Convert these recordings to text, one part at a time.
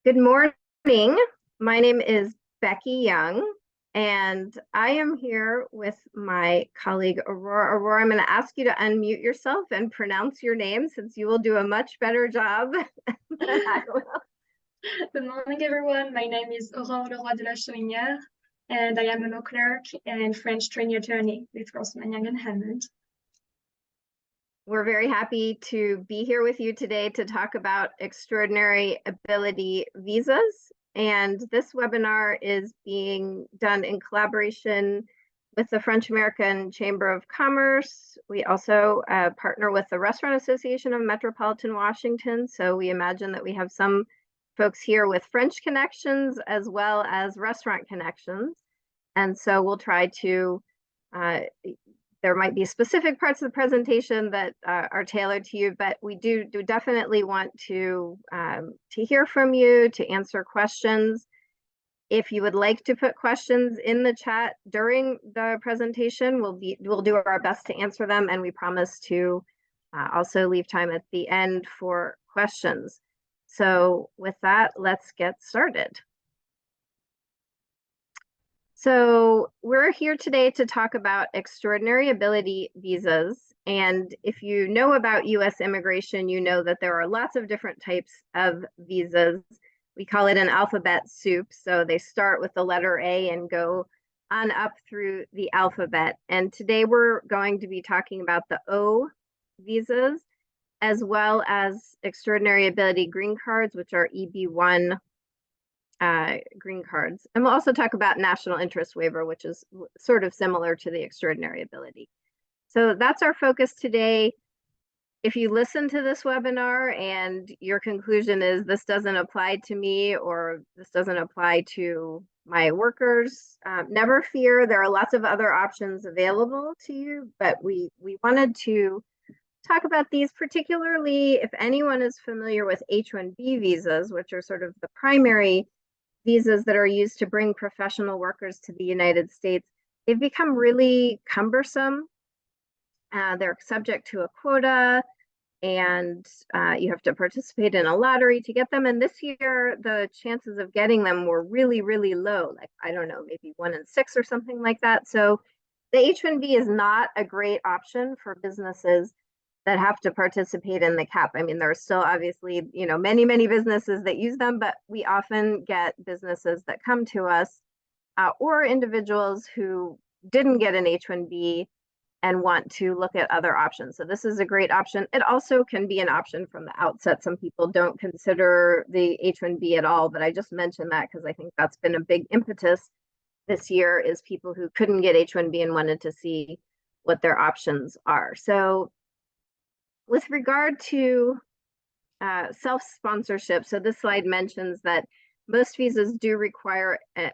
Good morning. My name is Becki Young, and I am here with my colleague Aurore. Aurore, I'm going to ask you to unmute yourself and pronounce your name since you will do a much better job than I will. Good morning, everyone. My name is Aurore le Roy de la Chohiniere, and I am a law clerk and French trainee attorney with Grossman Young and Hammond. We're very happy to be here with you today to talk about extraordinary ability visas. And this webinar is being done in collaboration with the French American Chamber of Commerce. We also partner with the Restaurant Association of Metropolitan Washington. So we imagine that we have some folks here with French connections as well as restaurant connections. And so we'll try to there might be specific parts of the presentation that are tailored to you, but we do definitely want to hear from you, to answer questions. If you would like to put questions in the chat during the presentation, we'll do our best to answer them, and we promise to also leave time at the end for questions. So with that, let's get started. So we're here today to talk about extraordinary ability visas. And if you know about US immigration, you know that there are lots of different types of visas. We call it an alphabet soup. So they start with the letter A and go on up through the alphabet. And today we're going to be talking about the O visas, as well as extraordinary ability green cards, which are EB1 green cards. And we'll also talk about national interest waiver, which is sort of similar to the extraordinary ability. So that's our focus today. If you listen to this webinar and your conclusion is this doesn't apply to me or this doesn't apply to my workers, never fear. There are lots of other options available to you, but we wanted to talk about these, particularly if anyone is familiar with H-1B visas, which are sort of the primary visas that are used to bring professional workers to the United States. They've become really cumbersome. They're subject to a quota, and you have to participate in a lottery to get them. And this year, the chances of getting them were really, really low. Like, I don't know, maybe 1 in 6 or something like that. So the H-1B is not a great option for businesses that have to participate in the cap. I mean, there are still obviously, many, many businesses that use them, but we often get businesses that come to us or individuals who didn't get an H-1B and want to look at other options. So this is a great option. It also can be an option from the outset. Some people don't consider the H-1B at all, but I just mentioned that because I think that's been a big impetus this year, is people who couldn't get H-1B and wanted to see what their options are. So with regard to self-sponsorship, so this slide mentions that most visas do require an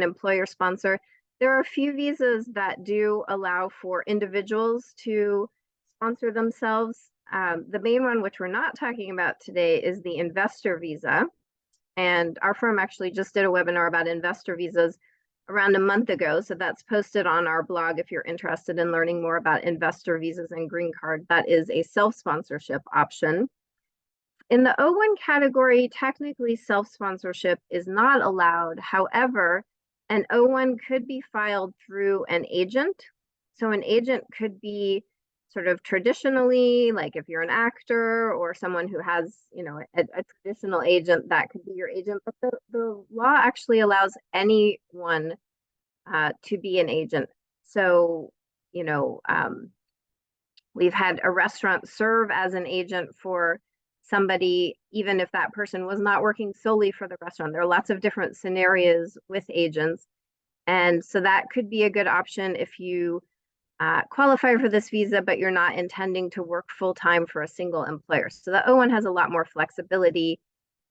employer sponsor. There are a few visas that do allow for individuals to sponsor themselves. The main one, which we're not talking about today, is the investor visa. And our firm actually just did a webinar about investor visas around a month ago. So that's posted on our blog if you're interested in learning more about investor visas and green card. That is a self-sponsorship option. In the O1 category, technically self-sponsorship is not allowed. However, an O1 could be filed through an agent. So an agent could be sort of traditionally, like if you're an actor or someone who has, a traditional agent, that could be your agent. But the law actually allows anyone to be an agent. So, we've had a restaurant serve as an agent for somebody, even if that person was not working solely for the restaurant. There are lots of different scenarios with agents. And so that could be a good option if you qualify for this visa, but you're not intending to work full-time for a single employer. So the O1 has a lot more flexibility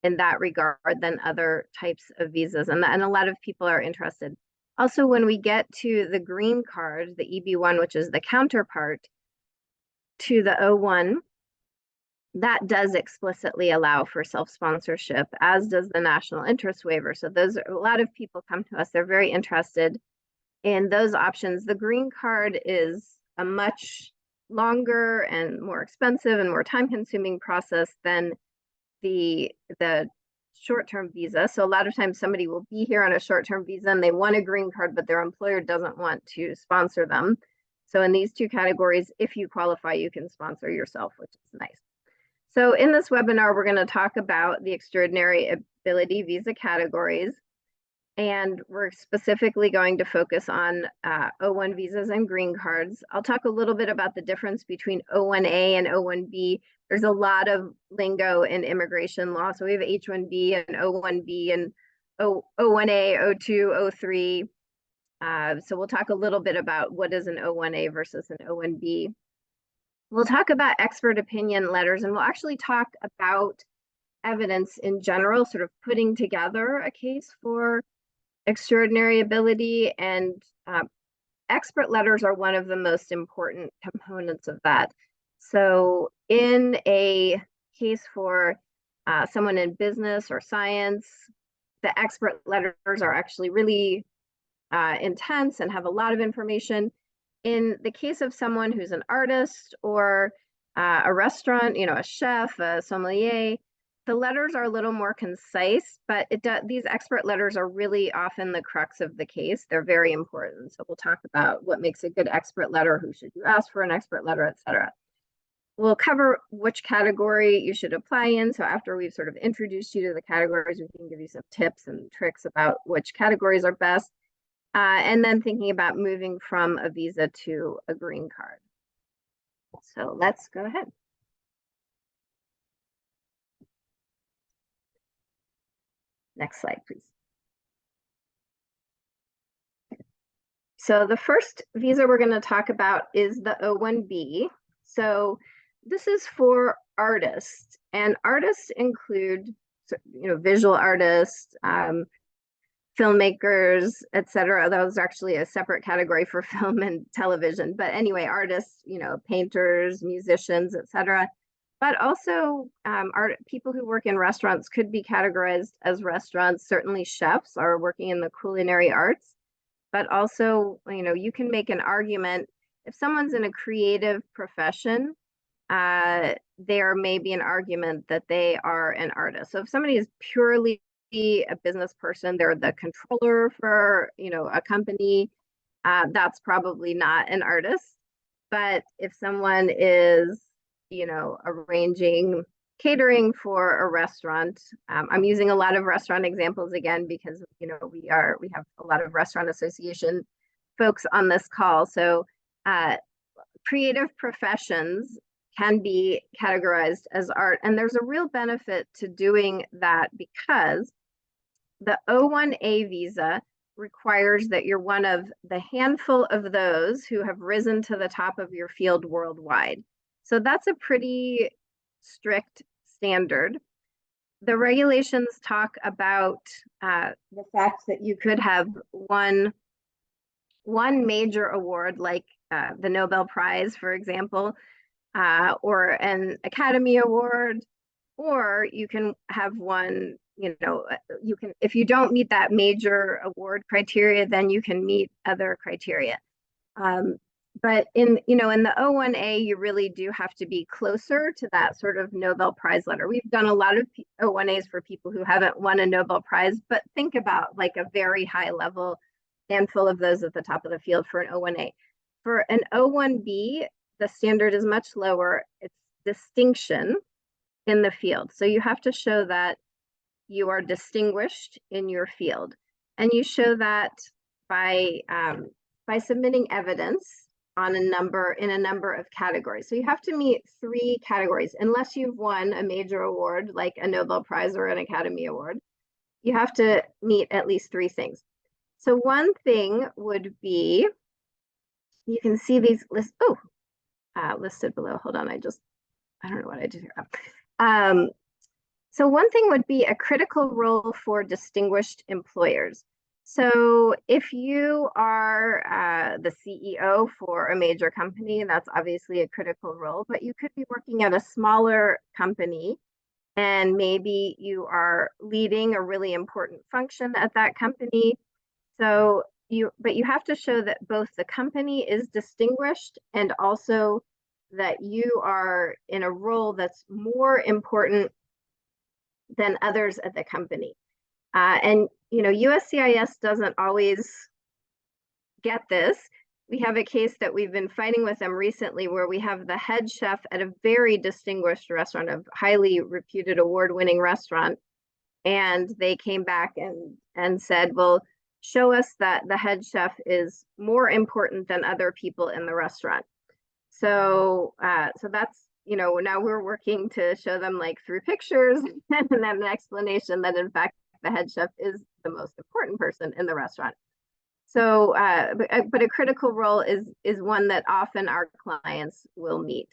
in that regard than other types of visas. And a lot of people are interested. Also, when we get to the green card, the EB1, which is the counterpart to the O1, that does explicitly allow for self-sponsorship, as does the national interest waiver. So a lot of people come to us, they're very interested in those options. The green card is a much longer and more expensive and more time-consuming process than the short-term visa. So a lot of times somebody will be here on a short-term visa and they want a green card, but their employer doesn't want to sponsor them. So in these two categories, if you qualify, you can sponsor yourself, which is nice. So in this webinar, we're going to talk about the extraordinary ability visa categories. And we're specifically going to focus on O1 visas and green cards. I'll talk a little bit about the difference between O1A and O1B. There's a lot of lingo in immigration law. So we have H1B and O1B and O1A, O2, O3. So we'll talk a little bit about what is an O1A versus an O1B. We'll talk about expert opinion letters, and we'll actually talk about evidence in general, sort of putting together a case for extraordinary ability, and expert letters are one of the most important components of that. So in a case for someone in business or science, the expert letters are actually really intense and have a lot of information. In the case of someone who's an artist or a restaurant, a chef, a sommelier, the letters are a little more concise, but these expert letters are really often the crux of the case. They're very important. So we'll talk about what makes a good expert letter, who should you ask for an expert letter, etc. We'll cover which category you should apply in. So after we've sort of introduced you to the categories, we can give you some tips and tricks about which categories are best. And then thinking about moving from a visa to a green card. So let's go ahead. Next slide, please. So the first visa we're going to talk about is the O1B. So this is for artists, and artists include, visual artists, filmmakers, etc. That was actually a separate category for film and television. But anyway, artists, painters, musicians, etc. But also people who work in restaurants could be categorized as restaurants. Certainly chefs are working in the culinary arts. But also, you can make an argument if someone's in a creative profession, there may be an argument that they are an artist. So if somebody is purely a business person, they're the controller for a company, that's probably not an artist. But if someone is arranging catering for a restaurant, I'm using a lot of restaurant examples again because we have a lot of restaurant association folks on this call. So creative professions can be categorized as art, and there's a real benefit to doing that because the O1A visa requires that you're one of the handful of those who have risen to the top of your field worldwide. So that's a pretty strict standard. The regulations talk about the fact that you could have one major award, like the Nobel Prize, for example, or an Academy Award, or you can have one, if you don't meet that major award criteria, then you can meet other criteria. But in the O1A, you really do have to be closer to that sort of Nobel Prize letter. We've done a lot of O1As for people who haven't won a Nobel Prize, but think about like a very high level handful of those at the top of the field for an O1A. For an O1B, the standard is much lower. It's distinction in the field. So you have to show that you are distinguished in your field. And you show that by submitting evidence on in a number of categories. So you have to meet 3 categories, unless you've won a major award like a Nobel Prize or an Academy Award. You have to meet at least 3 things. So one thing would be, you can see these listed below. Hold on, I don't know what I did here. So one thing would be a critical role for distinguished employers. So if you are the CEO for a major company, that's obviously a critical role, but you could be working at a smaller company and maybe you are leading a really important function at that company. So but you have to show that both the company is distinguished and also that you are in a role that's more important than others at the company. And USCIS doesn't always get this. We have a case that we've been fighting with them recently where we have the head chef at a very distinguished restaurant, a highly reputed award-winning restaurant. And they came back and said, well, show us that the head chef is more important than other people in the restaurant. So that's, now we're working to show them like through pictures and then an explanation that in fact the head chef is the most important person in the restaurant. So, but a critical role is one that often our clients will meet.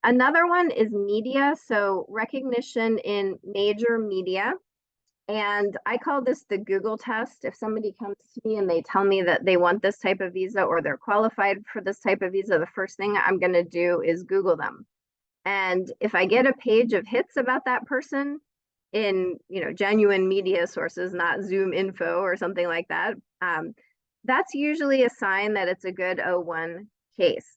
Another one is media, so recognition in major media. And I call this the Google test. If somebody comes to me and they tell me that they want this type of visa or they're qualified for this type of visa, the first thing I'm going to do is Google them. And if I get a page of hits about that person in genuine media sources, not Zoom info or something like that, that's usually a sign that it's a good O1 case.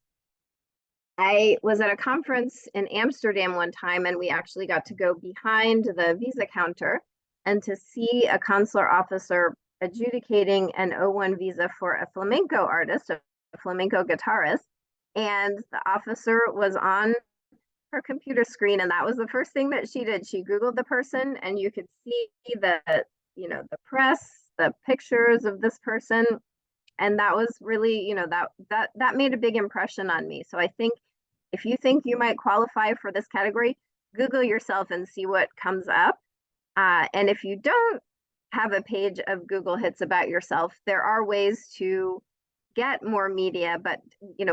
I was at a conference in Amsterdam one time, and we actually got to go behind the visa counter and to see a consular officer adjudicating an O1 visa for a flamenco artist, a flamenco guitarist. And the officer was on her computer screen, and that was the first thing that she did. She Googled the person, and you could see the press, the pictures of this person. And that was really, that made a big impression on me. So I think if you think you might qualify for this category, Google yourself and see what comes up. And if you don't have a page of Google hits about yourself, there are ways to get more media, but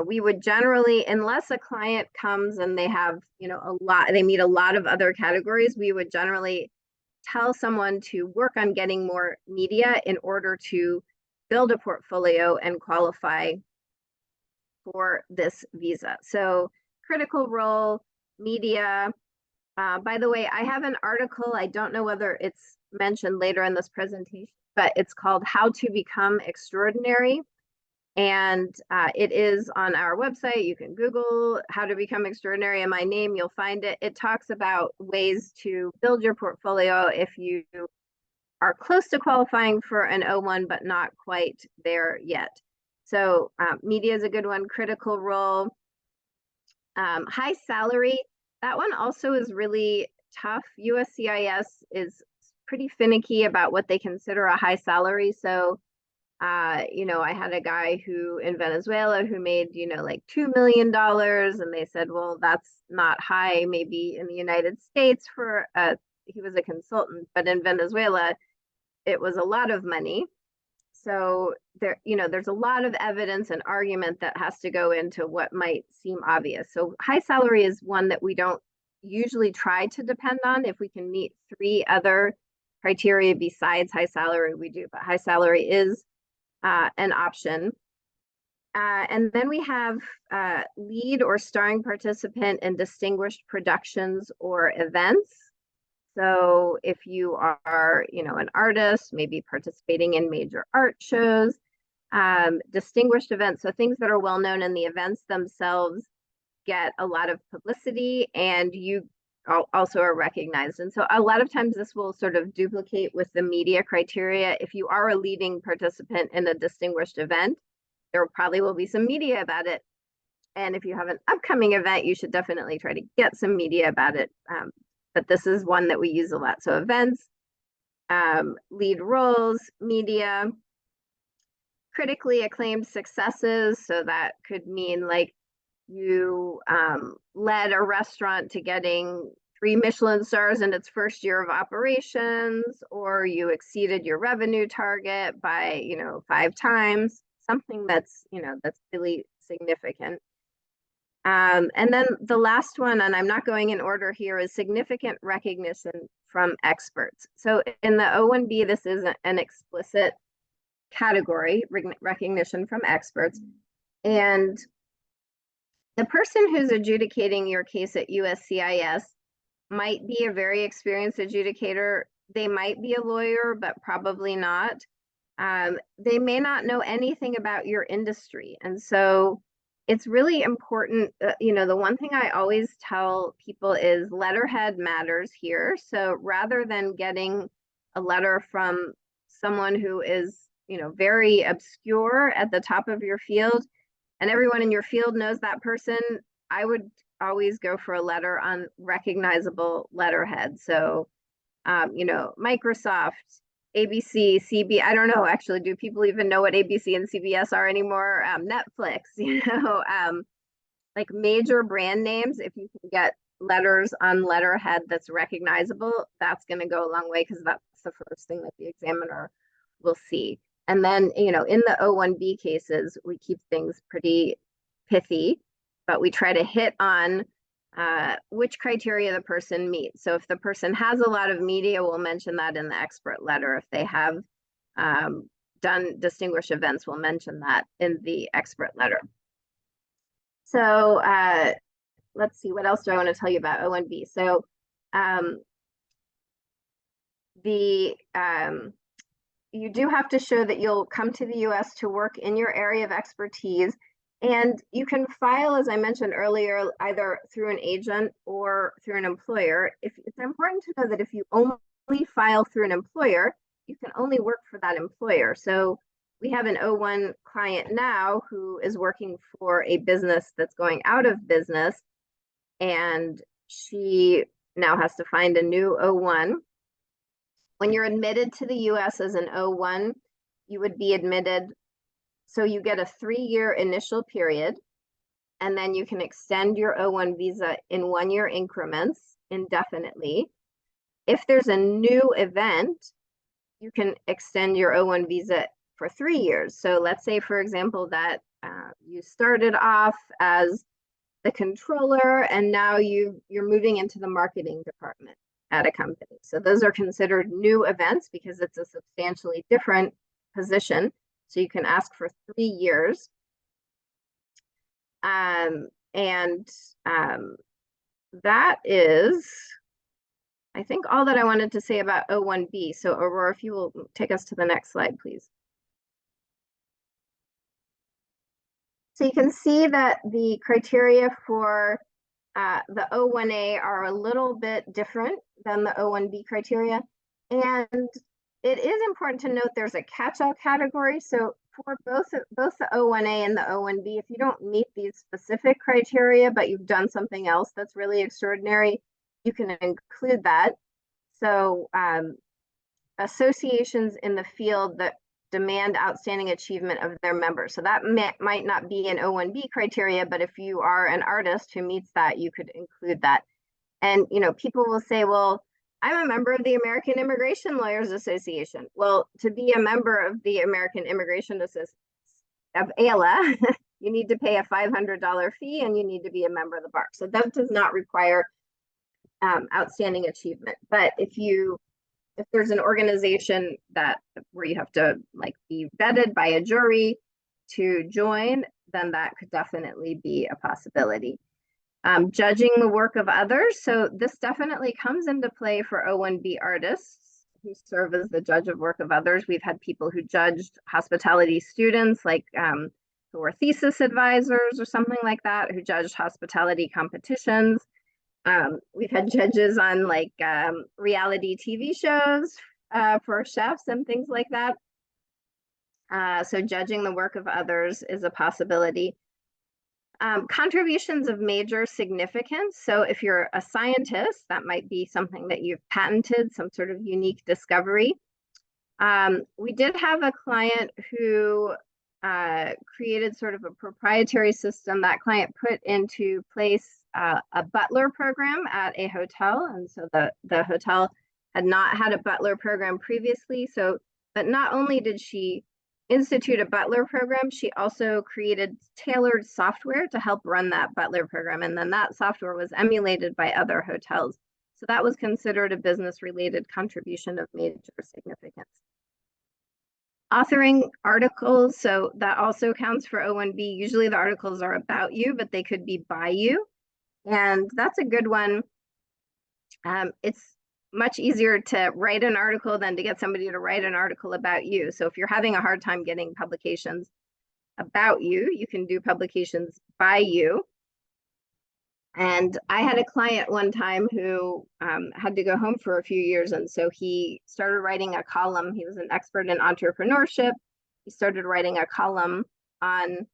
we would generally, unless a client comes and they have they meet a lot of other categories, we would generally tell someone to work on getting more media in order to build a portfolio and qualify for this visa. So critical role, media. By the way, I have an article, I don't know whether it's mentioned later in this presentation, but it's called How to Become Extraordinary. And it is on our website. You can Google How to Become Extraordinary and my name, you'll find it. It talks about ways to build your portfolio if you are close to qualifying for an O1, but not quite there yet. So media is a good one. Critical role. High salary. That one also is really tough. USCIS is pretty finicky about what they consider a high salary. So I had a guy who in Venezuela who made, like $2 million, and they said, well, that's not high, maybe in the United States for he was a consultant, but in Venezuela, it was a lot of money. So there's a lot of evidence and argument that has to go into what might seem obvious. So high salary is one that we don't usually try to depend on. If we can meet 3 other criteria besides high salary, we do, but high salary is an option. And then we have lead or starring participant in distinguished productions or events. So if you are, an artist, maybe participating in major art shows, distinguished events, so things that are well known, and the events themselves get a lot of publicity and you also are recognized. And so a lot of times this will sort of duplicate with the media criteria. If you are a leading participant in a distinguished event, there probably will be some media about it. And if you have an upcoming event, you should definitely try to get some media about it. But this is one that we use a lot. So events, lead roles, media, critically acclaimed successes. So that could mean like you led a restaurant to getting 3 Michelin stars in its first year of operations, or you exceeded your revenue target by 5 times, something that's that's really significant. And then the last one, and I'm not going in order here, is significant recognition from experts. So in the O1B, this is an explicit category, recognition from experts. And the person who's adjudicating your case at USCIS might be a very experienced adjudicator. They might be a lawyer, but probably not. They may not know anything about your industry. And so it's really important. The one thing I always tell people is letterhead matters here. So rather than getting a letter from someone who is, very obscure at the top of your field, and everyone in your field knows that person, I would always go for a letter on recognizable letterhead. So, Microsoft, ABC, CB. I don't know, actually, do people even know what ABC and CBS are anymore? Netflix, like major brand names, if you can get letters on letterhead that's recognizable, that's going to go a long way because that's the first thing that the examiner will see. And then, in the O1B cases, we keep things pretty pithy, but we try to hit on which criteria the person meets. So if the person has a lot of media, we'll mention that in the expert letter. If they have done distinguished events, we'll mention that in the expert letter. So let's see, what else do I want to tell you about O1B? So you do have to show that you'll come to the US to work in your area of expertise. And you can file, as I mentioned earlier, either through an agent or through an employer. It's important to know that if you only file through an employer, you can only work for that employer. So we have an O1 client now who is working for a business that's going out of business, and she now has to find a new O1. When you're admitted to the US as an O1, you would be admitted, so you get a 3-year initial period, and then you can extend your O1 visa in 1-year increments indefinitely. If there's a new event, you can extend your O1 visa for 3 years. So let's say, for example, that you started off as the controller and now you're moving into the marketing department at a company. So those are considered new events because it's a substantially different position. So you can ask for 3 years. That is, I think, all that I wanted to say about O1B. So Aurore, if you will take us to the next slide, please. So you can see that the criteria for the O1A are a little bit different than the O1B criteria. And it is important to note there's a catch-all category. So for both the O1A and the O1B, if you don't meet these specific criteria, but you've done something else that's really extraordinary, you can include that. So associations in the field that demand outstanding achievement of their members. So that might not be an O1B criteria, but if you are an artist who meets that, you could include that. And, people will say, well, I'm a member of the American Immigration Lawyers Association. Well, to be a member of the American Immigration Association of ALA, you need to pay a $500 fee and you need to be a member of the bar. So that does not require outstanding achievement. But if there's an organization where you have to be vetted by a jury to join, then that could definitely be a possibility. Judging the work of others. So this definitely comes into play for O1B artists who serve as the judge of work of others. We've had people who judged hospitality students, who were thesis advisors or something like that, who judged hospitality competitions. We've had judges on reality TV shows for chefs and things like that. So judging the work of others is a possibility. Contributions of major significance. So if you're a scientist, that might be something that you've patented, some sort of unique discovery. We did have a client who created sort of a proprietary system. That client put into place a butler program at a hotel. And so the hotel had not had a butler program previously. But not only did she institute a butler program, she also created tailored software to help run that butler program. And then that software was emulated by other hotels. So that was considered a business-related contribution of major significance. Authoring articles, so that also counts for O1B. Usually the articles are about you, but they could be by you. And that's a good one. It's much easier to write an article than to get somebody to write an article about you. So if you're having a hard time getting publications, about you. You can do publications by you. And I had a client one time who had to go home for a few years. And so he started writing a column. He was an expert in entrepreneurship. He started writing a column on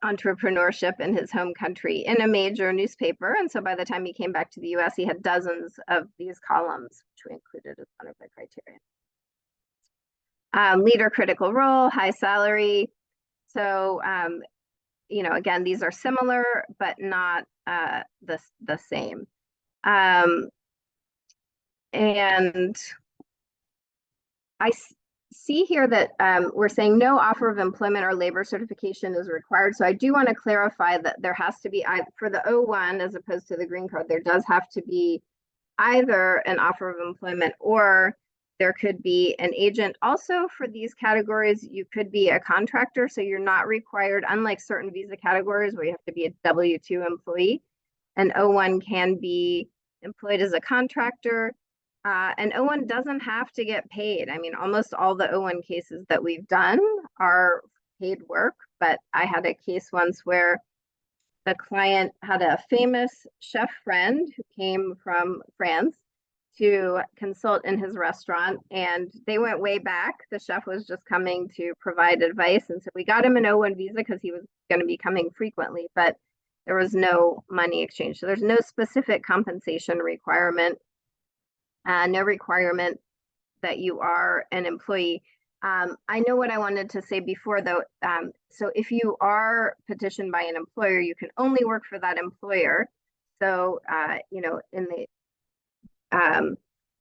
entrepreneurship in his home country in a major newspaper. And so by the time he came back to the US, he had dozens of these columns, which we included as one of the criteria. Leader critical role, high salary. So, again, these are similar, but not the same. And I see here that we're saying no offer of employment or labor certification is required. So I do want to clarify that there has to be, for the O1 as opposed to the green card, there does have to be either an offer of employment or there could be an agent. Also for these categories, you could be a contractor. So you're not required, unlike certain visa categories where you have to be a W-2 employee, an O1 can be employed as a contractor. And O1 doesn't have to get paid. I mean, almost all the O1 cases that we've done are paid work, but I had a case once where the client had a famous chef friend who came from France to consult in his restaurant, and they went way back. The chef was just coming to provide advice, and so we got him an O1 visa because he was going to be coming frequently, but there was no money exchange. So there's no specific compensation requirement. No requirement that you are an employee. I know what I wanted to say before, though. So if you are petitioned by an employer, you can only work for that employer. So,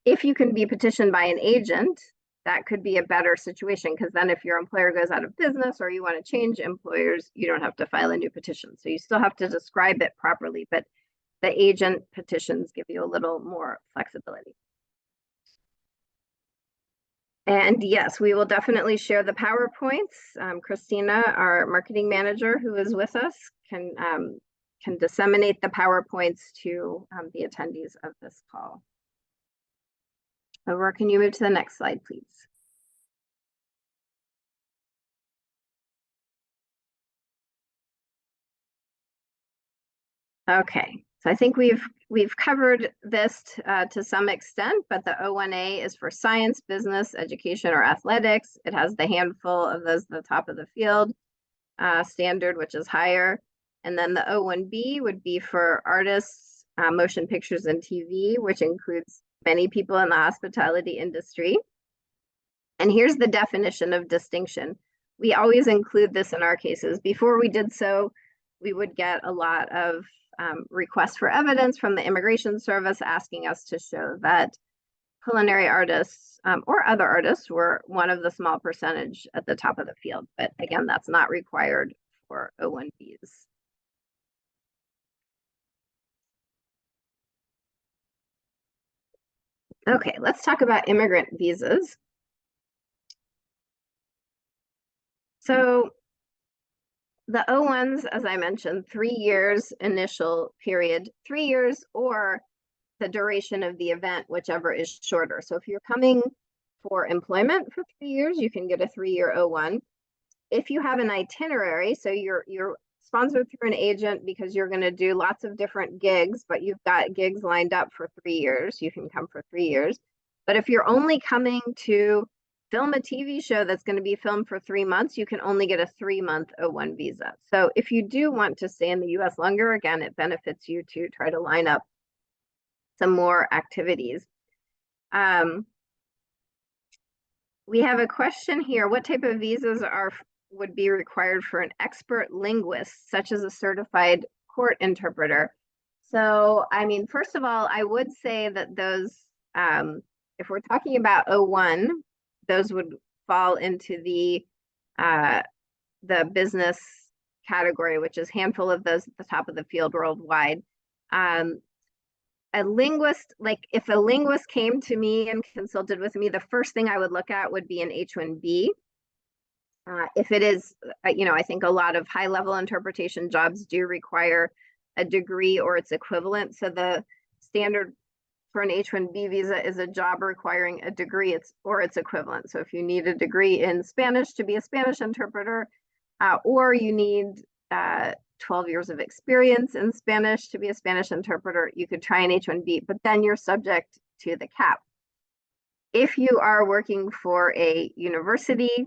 if you can be petitioned by an agent, that could be a better situation, because then if your employer goes out of business or you want to change employers, you don't have to file a new petition. So you still have to describe it properly, but the agent petitions give you a little more flexibility. And yes, we will definitely share the PowerPoints. Christina, our marketing manager who is with us, can disseminate the PowerPoints to the attendees of this call. Aurore, can you move to the next slide, please? Okay, so I think we've covered this to some extent, but the O1A is for science, business, education, or athletics. It has the handful of those at the top of the field, standard, which is higher. And then the O1B would be for artists, motion pictures, and TV, which includes many people in the hospitality industry. And here's the definition of distinction. We always include this in our cases. Before we did so, we would get a lot of requests for evidence from the Immigration Service asking us to show that culinary artists or other artists were one of the small percentage at the top of the field. But again, that's not required for O1Bs. Okay, let's talk about immigrant visas. So the O1s, as I mentioned, 3 years initial period, 3 years or the duration of the event, whichever is shorter. So if you're coming for employment for 3 years, you can get a 3-year O1. If you have an itinerary, so you're sponsored through an agent because you're going to do lots of different gigs, but you've got gigs lined up for 3 years, you can come for 3 years. But if you're only coming to film a TV show that's going to be filmed for 3 months, you can only get a 3-month O1 visa. So if you do want to stay in the US longer, again, it benefits you to try to line up some more activities. We have a question here. What type of visas would be required for an expert linguist, such as a certified court interpreter? So, I mean, first of all, I would say that those, if we're talking about O1, those would fall into the business category, which is handful of those at the top of the field worldwide. A linguist, like if a linguist came to me and consulted with me, the first thing I would look at would be an H-1B. If it is, I think a lot of high-level interpretation jobs do require a degree or its equivalent. So the standard for an H-1B visa is a job requiring a degree or its equivalent. So if you need a degree in Spanish to be a Spanish interpreter, or you need 12 years of experience in Spanish to be a Spanish interpreter, you could try an H-1B, but then you're subject to the cap. If you are working for a university,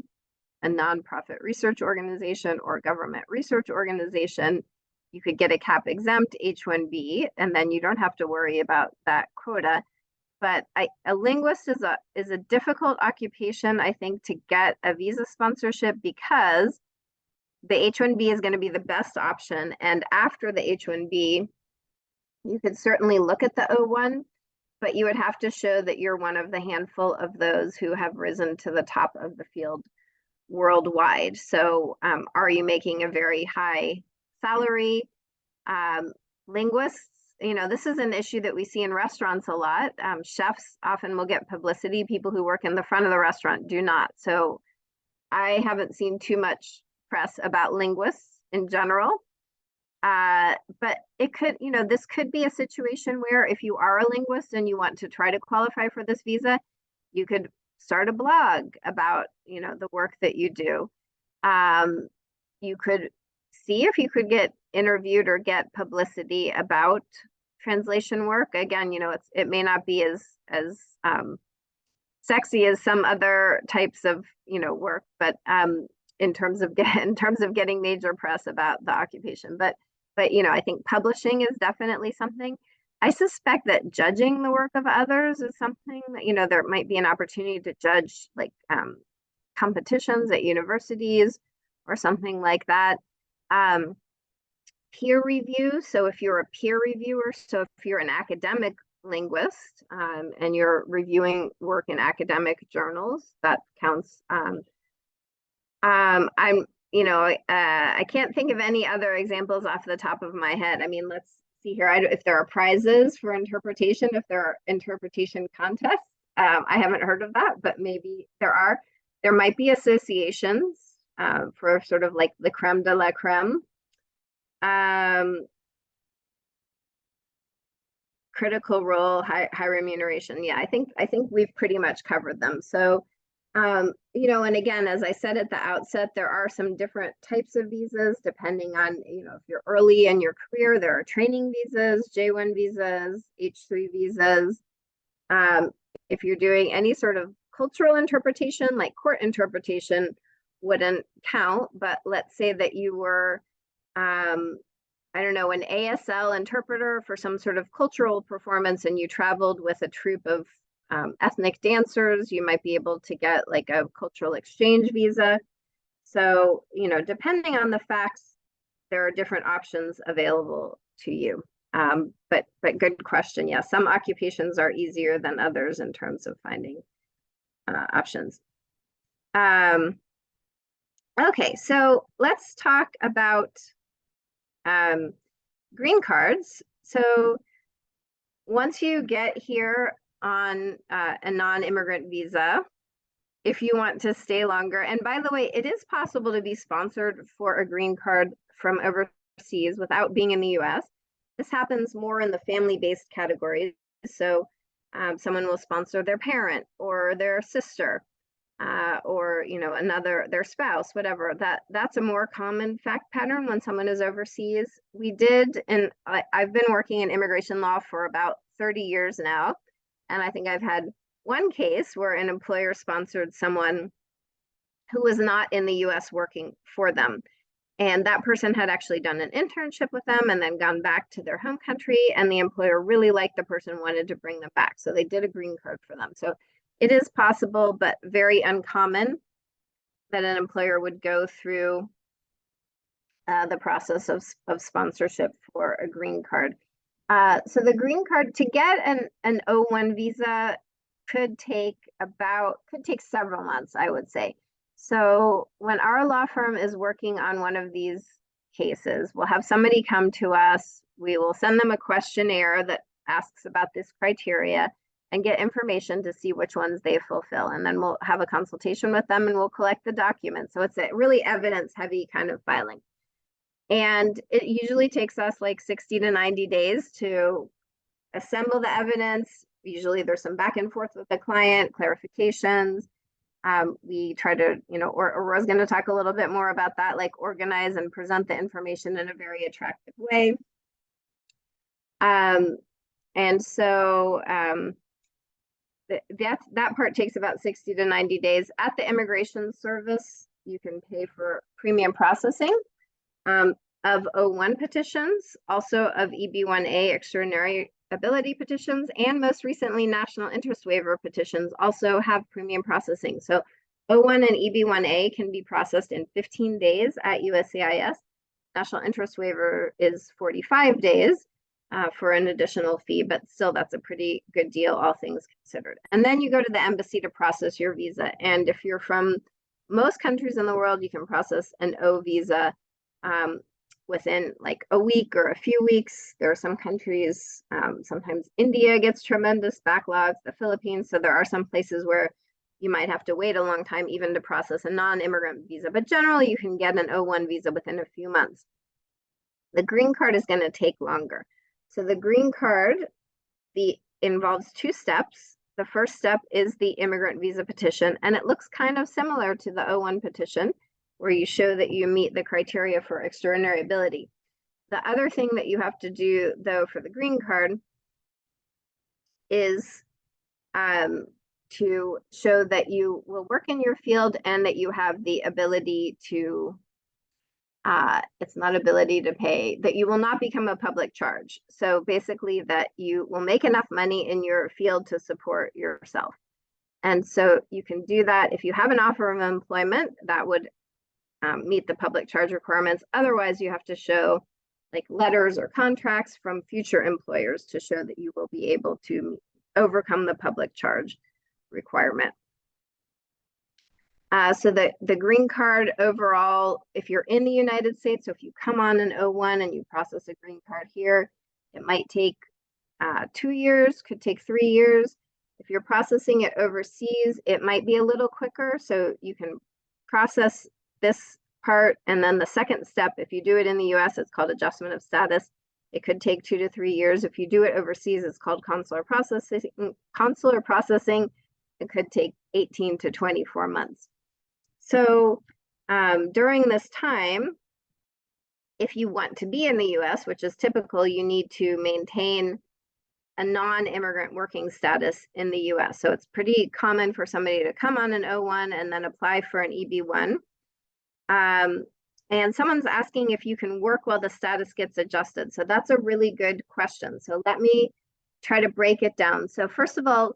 a nonprofit research organization, or government research organization, you could get a cap exempt H-1B, and then you don't have to worry about that quota. But a linguist is a difficult occupation, I think, to get a visa sponsorship, because the H-1B is going to be the best option. And after the H-1B, you could certainly look at the O-1, but you would have to show that you're one of the handful of those who have risen to the top of the field worldwide. So are you making a very high salary? Linguists, this is an issue that we see in restaurants a lot. Chefs often will get publicity. People who work in the front of the restaurant do not. So I haven't seen too much press about linguists in general. But it could, this could be a situation where if you are a linguist and you want to try to qualify for this visa, you could start a blog about, the work that you do. You could see if you could get interviewed or get publicity about translation work. Again, it may not be as sexy as some other types of, work, but in terms of getting major press about the occupation. But I think publishing is definitely something. I suspect that judging the work of others is something that, there might be an opportunity to judge, like competitions at universities or something like that. Peer review. So if you're a peer reviewer, so if you're an academic linguist and you're reviewing work in academic journals, that counts. I can't think of any other examples off the top of my head. I mean, let's see here. If there are prizes for interpretation, if there are interpretation contests, I haven't heard of that, but maybe there are. There might be associations for sort of like the creme de la creme. Critical role, high remuneration. Yeah, I think we've pretty much covered them. So and again, as I said at the outset, there are some different types of visas depending on, if you're early in your career, there are training visas, J-1 visas, H-3 visas. If you're doing any sort of cultural interpretation, like court interpretation wouldn't count, but let's say that you were, I don't know, an ASL interpreter for some sort of cultural performance and you traveled with a troupe of ethnic dancers, you might be able to get like a cultural exchange visa. So, depending on the facts, there are different options available to you. But good question. Yeah, some occupations are easier than others in terms of finding options. Okay, so let's talk about green cards. So once you get here on a non-immigrant visa, if you want to stay longer, and by the way, it is possible to be sponsored for a green card from overseas without being in the US. This happens more in the family-based categories. So someone will sponsor their parent or their sister or their spouse, whatever. That's a more common fact pattern when someone is overseas. We did, and I've been working in immigration law for about 30 years now, and I think I've had one case where an employer sponsored someone who was not in the US working for them. And that person had actually done an internship with them and then gone back to their home country, and the employer really liked the person, wanted to bring them back. So they did a green card for them. So it is possible, but very uncommon that an employer would go through the process of sponsorship for a green card. So the green card, to get an O-1 visa could take several months, I would say. So when our law firm is working on one of these cases, we'll have somebody come to us, we will send them a questionnaire that asks about this criteria and get information to see which ones they fulfill. And then we'll have a consultation with them and we'll collect the documents. So it's a really evidence-heavy kind of filing. And it usually takes us like 60 to 90 days to assemble the evidence, Usually there's some back and forth with the client, clarifications. We try to, Aurore's going to talk a little bit more about that, like organize and present the information in a very attractive way. And so that part takes about 60 to 90 days. At the immigration service, you can pay for premium processing of O1 petitions, also of EB1A extraordinary ability petitions, and most recently national interest waiver petitions also have premium processing. So O1 and EB1A can be processed in 15 days at USCIS. National interest waiver is 45 days for an additional fee, but still that's a pretty good deal, all things considered. And then you go to the embassy to process your visa. And if you're from most countries in the world, you can process an O visa within like a week or a few weeks. There are some countries, sometimes India gets tremendous backlogs, the Philippines. So there are some places where you might have to wait a long time even to process a non-immigrant visa, but generally you can get an O1 visa within a few months. The green card is going to take longer. So the green card involves two steps. The first step is the immigrant visa petition, and it looks kind of similar to the O1 petition, where you show that you meet the criteria for extraordinary ability. The other thing that you have to do, though, for the green card is to show that you will work in your field and that you have the ability to, it's not ability to pay, that you will not become a public charge. So basically that you will make enough money in your field to support yourself. And so you can do that if you have an offer of employment that would meet the public charge requirements. Otherwise, you have to show like letters or contracts from future employers to show that you will be able to overcome the public charge requirement. So the green card overall, if you're in the United States, so if you come on an O1 and you process a green card here, it might take 2 years, could take 3 years. If you're processing it overseas, it might be a little quicker. So you can process this part, and then the second step, if you do it in the US, it's called adjustment of status. It could take 2 to 3 years. If you do it overseas, it's called consular processing. It could take 18 to 24 months. So during this time, if you want to be in the US, which is typical, you need to maintain a non-immigrant working status in the US. So it's pretty common for somebody to come on an O1 and then apply for an EB1. And someone's asking if you can work while the status gets adjusted. So that's a really good question. So let me try to break it down. So first of all,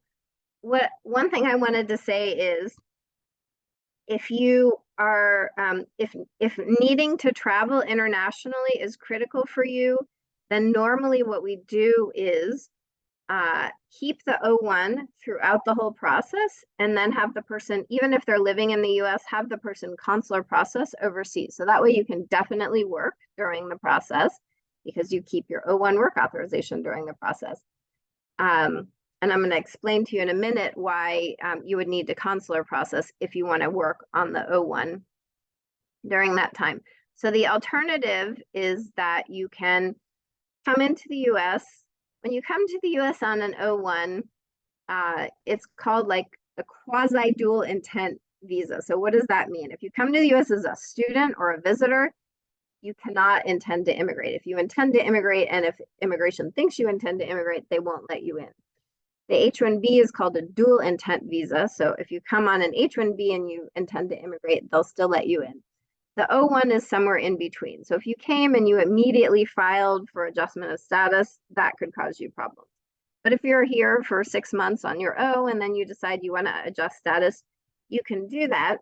one thing I wanted to say is, if you are, if needing to travel internationally is critical for you, then normally what we do is keep the O1 throughout the whole process, and then have the person, even if they're living in the US, have the person consular process overseas. So that way you can definitely work during the process because you keep your O1 work authorization during the process. And I'm going to explain to you in a minute why you would need to consular process if you want to work on the O1 during that time. So the alternative is that you can come into the US. When you come to the US on an O1, it's called like a quasi-dual intent visa. So what does that mean? If you come to the US as a student or a visitor, you cannot intend to immigrate. If you intend to immigrate, and if immigration thinks you intend to immigrate, they won't let you in. The H-1B is called a dual intent visa. So if you come on an H-1B and you intend to immigrate, they'll still let you in. The O1 is somewhere in between. So if you came and you immediately filed for adjustment of status, that could cause you problems. But if you're here for 6 months on your O and then you decide you want to adjust status, you can do that.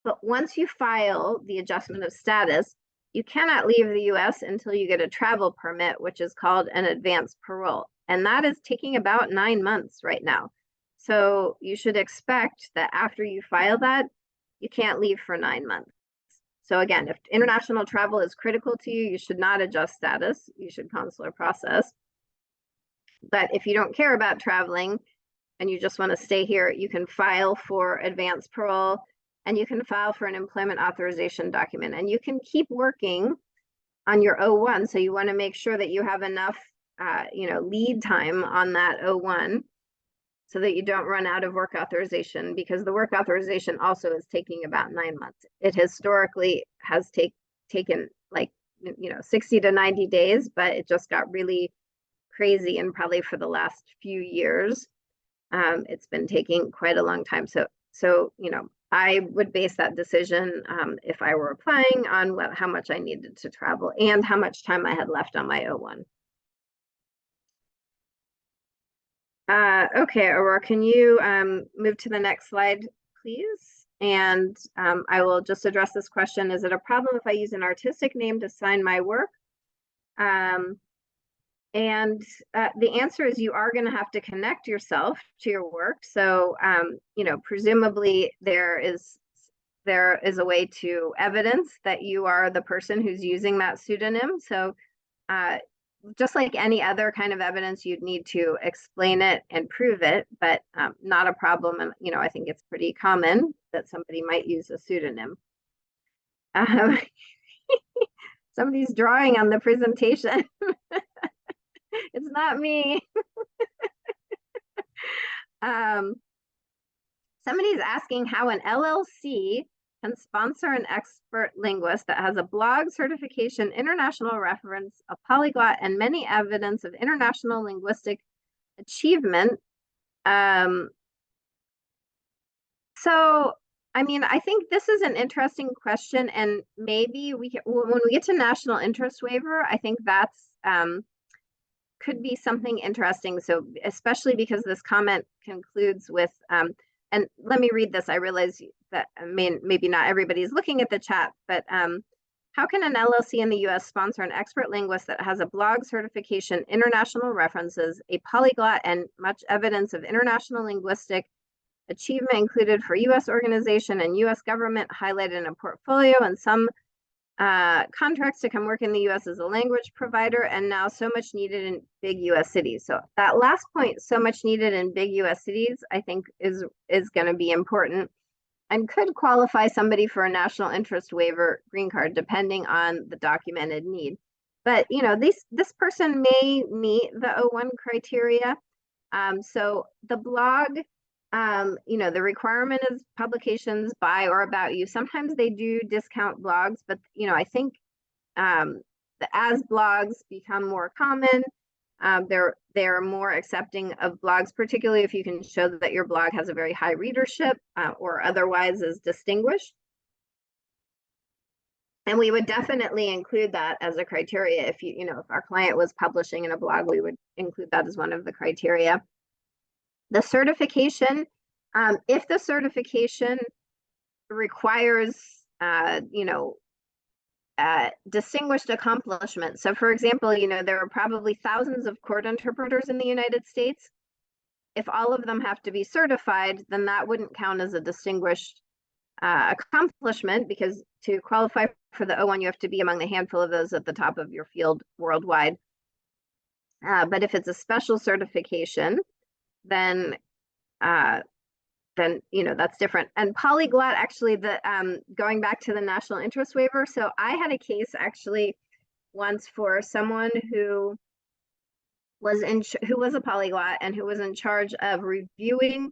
But once you file the adjustment of status, you cannot leave the US until you get a travel permit, which is called an advance parole. And that is taking about 9 months right now. So you should expect that after you file that, you can't leave for 9 months. So again, if international travel is critical to you, you should not adjust status. You should consular process. But if you don't care about traveling and you just want to stay here, you can file for advance parole, and you can file for an employment authorization document, and you can keep working on your O1. So you want to make sure that you have enough lead time on that O1 so that you don't run out of work authorization, because the work authorization also is taking about 9 months. It historically has taken like 60 to 90 days, but it just got really crazy, and probably for the last few years, it's been taking quite a long time. So I would base that decision, if I were applying, on how much I needed to travel and how much time I had left on my O1. Okay, Aurore, can you move to the next slide, please? And I will just address this question. Is it a problem if I use an artistic name to sign my work? And the answer is you are going to have to connect yourself to your work. So, presumably there is a way to evidence that you are the person who's using that pseudonym. So, just like any other kind of evidence, you'd need to explain it and prove it, but not a problem. And, I think it's pretty common that somebody might use a pseudonym. Somebody's drawing on the presentation. It's not me. Somebody's asking how an LLC can sponsor an expert linguist that has a blog, certification, international reference, a polyglot, and many evidence of international linguistic achievement. So, I think this is an interesting question, and maybe when we get to national interest waiver, I think that's could be something interesting. So, especially because this comment concludes with, and let me read this. I realize that maybe not everybody's looking at the chat, but how can an LLC in the US sponsor an expert linguist that has a blog, certification, international references, a polyglot, and much evidence of international linguistic achievement included for US organization and US government highlighted in a portfolio, and some contracts to come work in the US as a language provider, and now so much needed in big US cities? So that last point, so much needed in big US cities, I think is going to be important and could qualify somebody for a national interest waiver green card, depending on the documented need. But this person may meet the O1 criteria. So the blog, the requirement is publications by or about you. Sometimes they do discount blogs, but I think as blogs become more common, they're more accepting of blogs, particularly if you can show that your blog has a very high readership or otherwise is distinguished. And we would definitely include that as a criteria. If if our client was publishing in a blog, we would include that as one of the criteria. The certification, if the certification requires, distinguished accomplishment. So for example, there are probably thousands of court interpreters in the United States. If all of them have to be certified, then that wouldn't count as a distinguished accomplishment, because to qualify for the O1, you have to be among the handful of those at the top of your field worldwide. But if it's a special certification, then that's different. And polyglot, actually, going back to the national interest waiver. So I had a case actually once for someone who was a polyglot and who was in charge of reviewing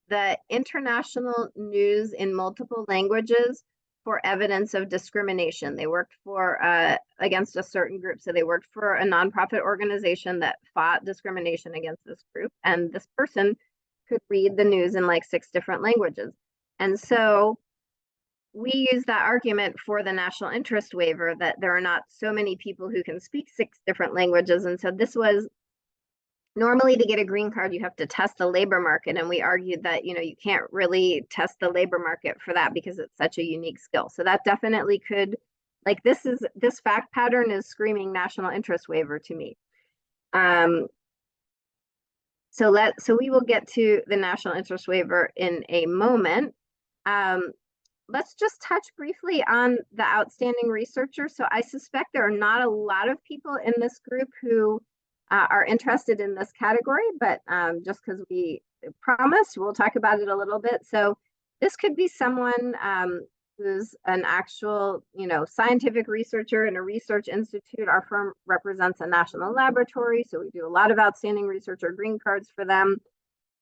the international news in multiple languages for evidence of discrimination. They worked for against a certain group. So they worked for a nonprofit organization that fought discrimination against this group. And this person could read the news in like 6 different languages. And so we use that argument for the national interest waiver, that there are not so many people who can speak 6 different languages. And so this was, normally to get a green card, you have to test the labor market. And we argued that, you can't really test the labor market for that because it's such a unique skill. So that definitely could, like, this fact pattern is screaming national interest waiver to me. So we will get to the national interest waiver in a moment. Let's just touch briefly on the outstanding researcher. So I suspect there are not a lot of people in this group who are interested in this category, but just because we promised, we'll talk about it a little bit. So this could be someone who's an actual, scientific researcher in a research institute. Our firm represents a national laboratory, so we do a lot of outstanding research or green cards for them.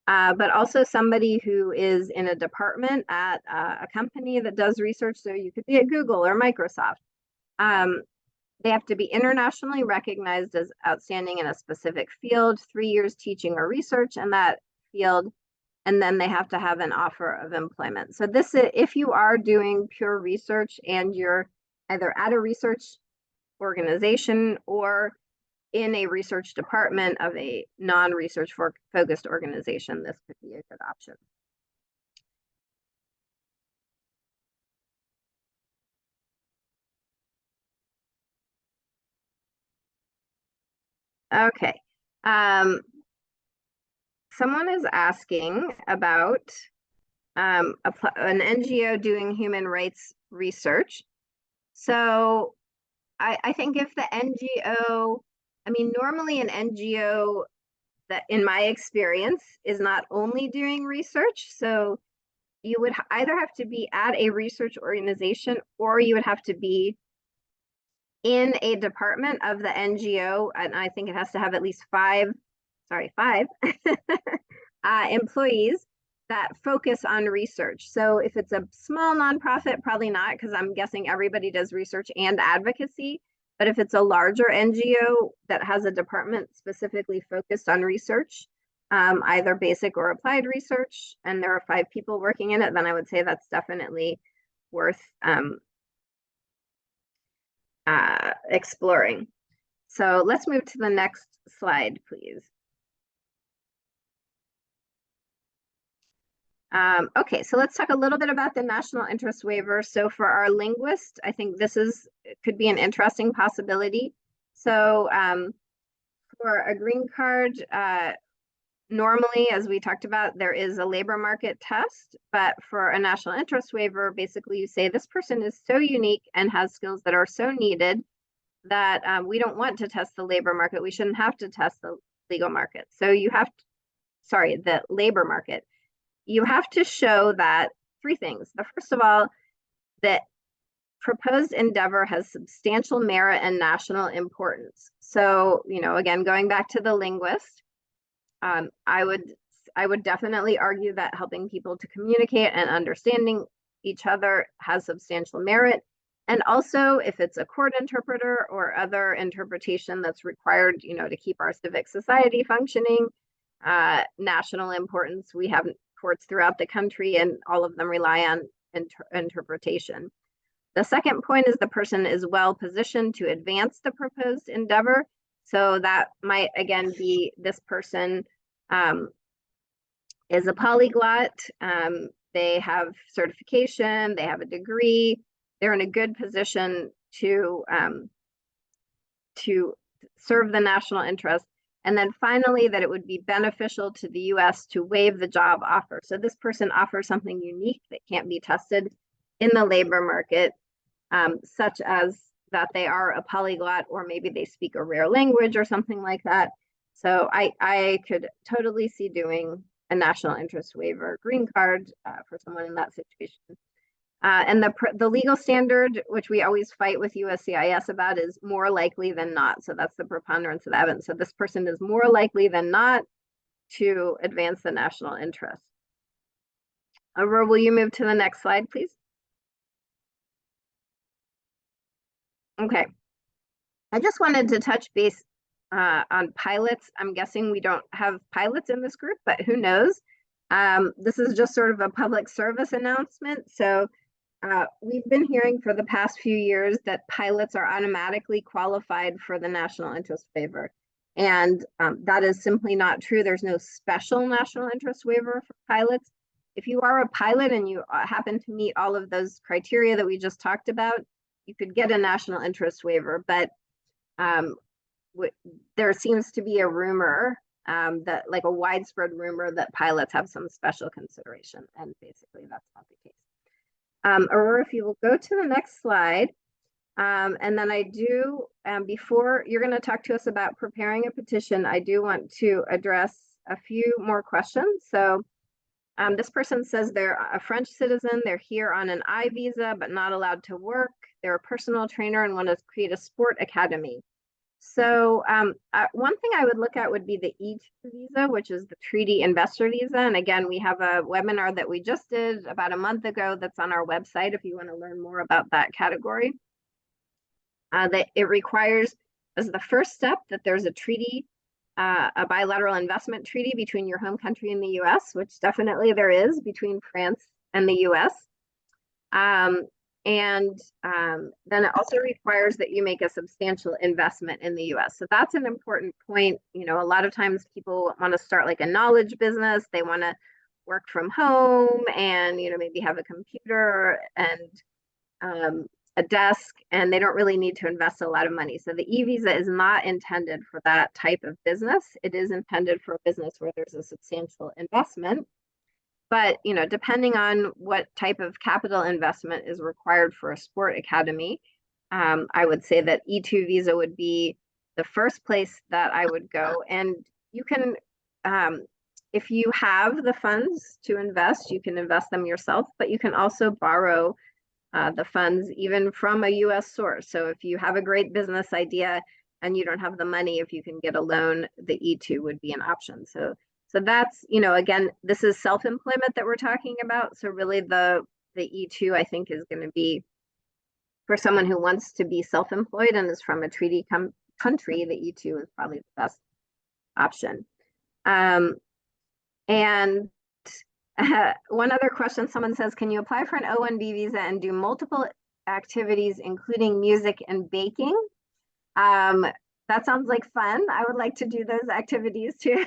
But also somebody who is in a department at a company that does research. So you could be at Google or Microsoft. They have to be internationally recognized as outstanding in a specific field, 3 years teaching or research in that field, and then they have to have an offer of employment. So this is, if you are doing pure research and you're either at a research organization or in a research department of a non-research focused organization, this could be a good option. Okay. Someone is asking about an NGO doing human rights research. So I think if the NGO, normally an NGO that in my experience is not only doing research. So you would either have to be at a research organization or you would have to be in a department of the NGO. And I think it has to have at least five employees that focus on research. So if it's a small nonprofit, probably not, because I'm guessing everybody does research and advocacy. But if it's a larger NGO that has a department specifically focused on research, either basic or applied research, and there are 5 people working in it, then I would say that's definitely worth exploring. So let's move to the next slide, please. Okay, so let's talk a little bit about the national interest waiver. So for our linguist, I think this could be an interesting possibility. So for a green card, normally, as we talked about, there is a labor market test, but for a national interest waiver, basically you say this person is so unique and has skills that are so needed that we don't want to test the labor market. We shouldn't have to test the legal market. So you have to, the labor market. You have to show that 3 things. The first of all, that proposed endeavor has substantial merit and national importance. So, again, going back to the linguist, I would definitely argue that helping people to communicate and understanding each other has substantial merit. And also, if it's a court interpreter or other interpretation that's required, to keep our civic society functioning, national importance. We have courts throughout the country and all of them rely on interpretation. The second point is the person is well positioned to advance the proposed endeavor. So that might, again, be this person is a polyglot. They have certification, they have a degree, they're in a good position to serve the national interest. And then finally, that it would be beneficial to the US to waive the job offer. So this person offers something unique that can't be tested in the labor market, such as that they are a polyglot or maybe they speak a rare language or something like that. So I could totally see doing a national interest waiver green card for someone in that situation. And the legal standard, which we always fight with USCIS about, is more likely than not. So that's the preponderance of evidence. So this person is more likely than not to advance the national interest. Aurore, will you move to the next slide, please? Okay. I just wanted to touch base on pilots. I'm guessing we don't have pilots in this group, but who knows? This is just sort of a public service announcement. So we've been hearing for the past few years that pilots are automatically qualified for the national interest waiver. And that is simply not true. There's no special national interest waiver for pilots. If you are a pilot and you happen to meet all of those criteria that we just talked about, you could get a national interest waiver. But there seems to be a rumor that, like a widespread rumor, that pilots have some special consideration. And basically that's not the case. Aurore, if you will go to the next slide. And then I do, before you're going to talk to us about preparing a petition, I do want to address a few more questions. So This person says they're a French citizen, they're here on an I visa, but not allowed to work. They're a personal trainer and want to create a sport academy. So one thing I would look at would be the E2 visa, which is the treaty investor visa. And again, we have a webinar that we just did about a month ago that's on our website if you want to learn more about that category. That it requires, as the first step, that there's a treaty, a bilateral investment treaty between your home country and the US, which definitely there is between France and the US. Then it also requires that you make a substantial investment in the US. So that's an important point. You know, a lot of times people want to start like a knowledge business. They want to work from home and, you know, maybe have a computer and a desk, and they don't really need to invest a lot of money. So the e-visa is not intended for that type of business. It is intended for a business where there's a substantial investment. But, you know, depending on what type of capital investment is required for a sport academy, I would say that E2 visa would be the first place that I would go. And you can, if you have the funds to invest, you can invest them yourself, but you can also borrow the funds even from a US source. So if you have a great business idea and you don't have the money, if you can get a loan, the E2 would be an option. So that's, you know, again, this is self-employment that we're talking about. So really the E2, I think, is going to be for someone who wants to be self-employed and is from a treaty country, the E2 is probably the best option. One other question, someone says, can you apply for an O1B visa and do multiple activities, including music and baking? That sounds like fun. I would like to do those activities too.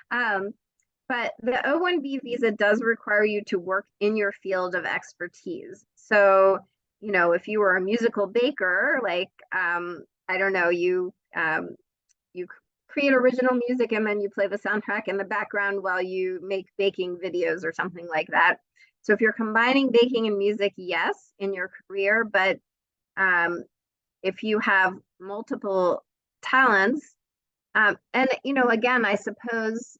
But the O1B visa does require you to work in your field of expertise. So, you know, if you were a musical baker, like, I don't know, you create original music and then you play the soundtrack in the background while you make baking videos or something like that. So if you're combining baking and music, yes, in your career, but if you have multiple talents, and, you know, again, I suppose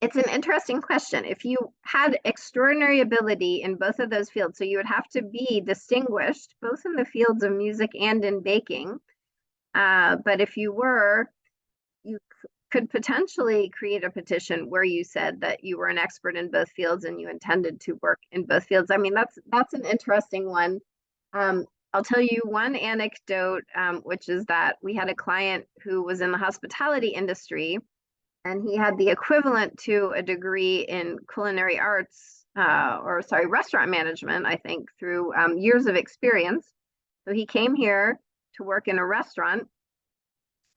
it's an interesting question. If you had extraordinary ability in both of those fields, so you would have to be distinguished both in the fields of music and in baking. But if you were, you could potentially create a petition where you said that you were an expert in both fields and you intended to work in both fields. I mean, that's an interesting one. I'll tell you one anecdote, which is that we had a client who was in the hospitality industry, and he had the equivalent to a degree in culinary arts, restaurant management, I think, through years of experience. So he came here to work in a restaurant,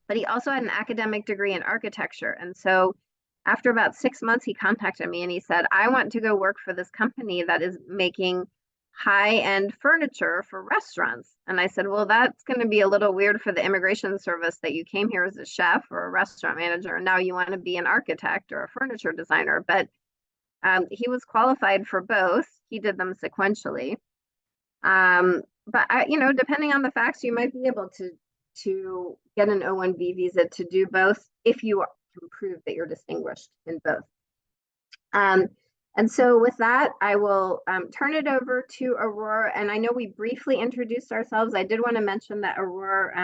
but he also had an academic degree in architecture. And so after about 6 months, he contacted me and he said, I want to go work for this company that is making high-end furniture for restaurants. And I said, well, that's going to be a little weird for the immigration service that you came here as a chef or a restaurant manager, and now you want to be an architect or a furniture designer. But he was qualified for both. He did them sequentially. But you know, depending on the facts, you might be able to get an O1B visa to do both if you can prove that you're distinguished in both. And so with that, I will turn it over to Aurore. And I know we briefly introduced ourselves. I did want to mention that Aurore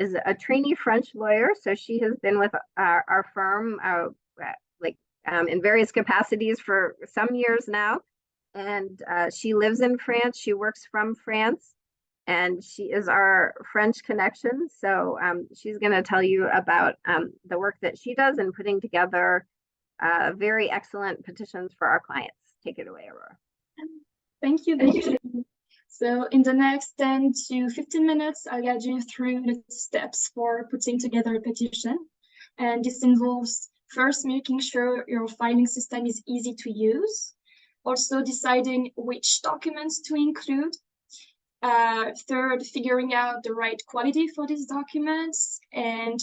is a trainee French lawyer. So she has been with our firm in various capacities for some years now. And she lives in France. She works from France. And she is our French connection. So she's going to tell you about the work that she does in putting together very excellent petitions for our clients. Take it away, Aurore. Thank you, Becki. So in the next 10 to 15 minutes, I'll guide you through the steps for putting together a petition. And this involves first making sure your filing system is easy to use, also deciding which documents to include, third, figuring out the right quality for these documents, and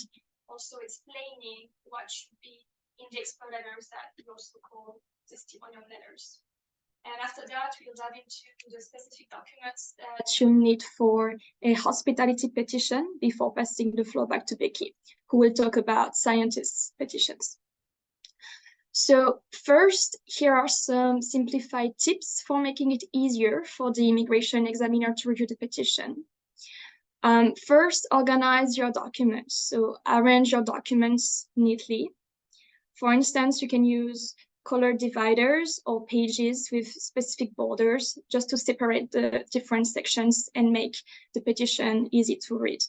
also explaining what should be in the expert letters that we also call testimonial letters. And after that, we'll dive into the specific documents that you'll need for a hospitality petition before passing the floor back to Becki, who will talk about scientists' petitions. So first, here are some simplified tips for making it easier for the immigration examiner to review the petition. First, organize your documents. So arrange your documents neatly. For instance, you can use color dividers or pages with specific borders just to separate the different sections and make the petition easy to read.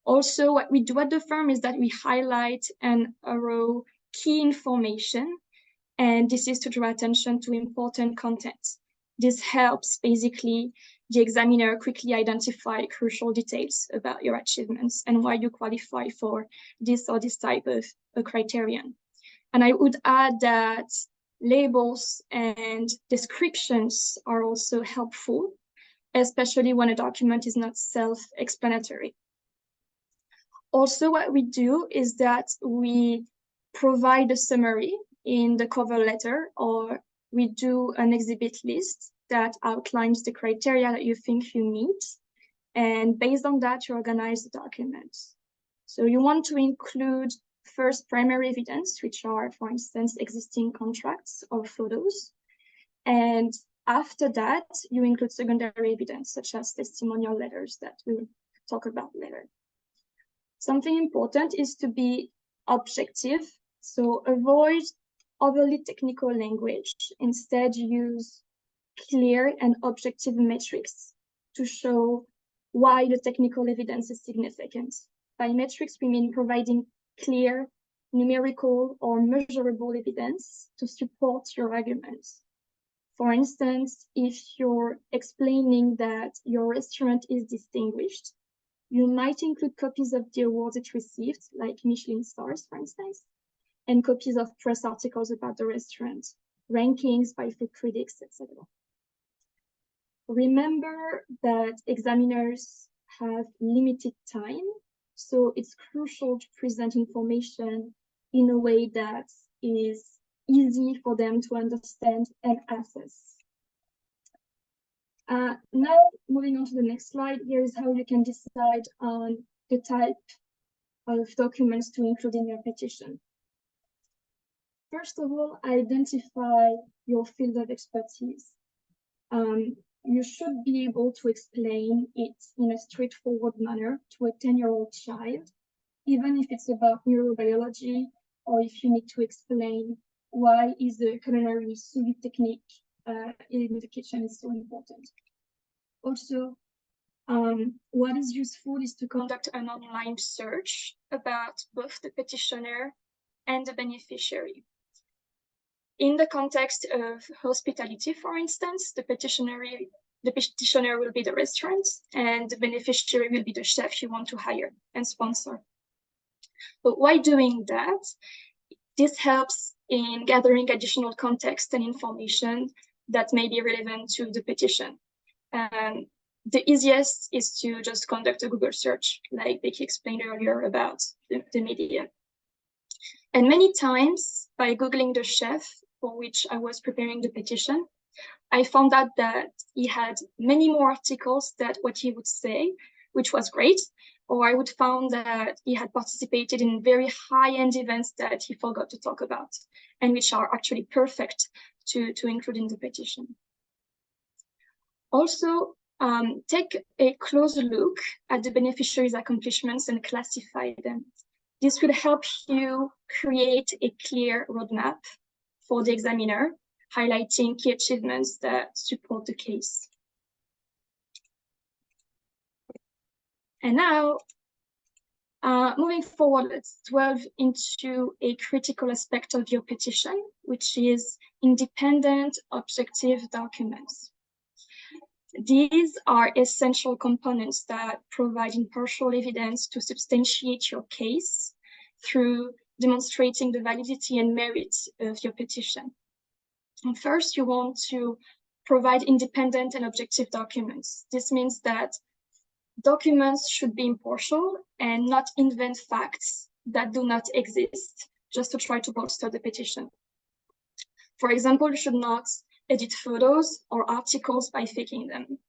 Also, what we do at the firm is that we highlight and arrow key information, and this is to draw attention to important content. This helps basically the examiner quickly identify crucial details about your achievements and why you qualify for this or this type of a criterion. And I would add that labels and descriptions are also helpful, especially when a document is not self-explanatory. Also, what we do is that we provide a summary in the cover letter, or we do an exhibit list that outlines the criteria that you think you meet. And based on that, you organize the documents. So you want to include first primary evidence, which are, for instance, existing contracts or photos. And after that, you include secondary evidence, such as testimonial letters that we will talk about later. Something important is to be objective. So avoid overly technical language. Instead, use clear and objective metrics to show why the technical evidence is significant. By metrics, we mean providing clear, numerical, or measurable evidence to support your arguments. For instance, if you're explaining that your restaurant is distinguished, you might include copies of the awards it received, like Michelin stars, for instance, and copies of press articles about the restaurant, rankings by food critics, etc. Remember that examiners have limited time, so it's crucial to present information in a way that is easy for them to understand and access. Now, moving on to the next slide, here is how you can decide on the type of documents to include in your petition. First of all, identify your field of expertise. You should be able to explain it in a straightforward manner to a 10-year-old child, even if it's about neurobiology, or if you need to explain why is the culinary sous vide technique in the kitchen is so important. Also, what is useful is to conduct an online search about both the petitioner and the beneficiary. In the context of hospitality, for instance, the petitioner will be the restaurant and the beneficiary will be the chef you want to hire and sponsor. But why doing that? This helps in gathering additional context and information that may be relevant to the petition. The easiest is to just conduct a Google search, like Becki explained earlier about the media. And many times, by Googling the chef for which I was preparing the petition, I found out that he had many more articles than what he would say, which was great. Or I would find that he had participated in very high-end events that he forgot to talk about, and which are actually perfect to include in the petition. Also, take a closer look at the beneficiary's accomplishments and classify them. This will help you create a clear roadmap for the examiner, highlighting key achievements that support the case. And now, moving forward, let's delve into a critical aspect of your petition, which is independent, objective documents. These are essential components that provide impartial evidence to substantiate your case through demonstrating the validity and merit of your petition. And first, you want to provide independent and objective documents. This means that documents should be impartial and not invent facts that do not exist just to try to bolster the petition. For example, you should not edit photos or articles by faking them.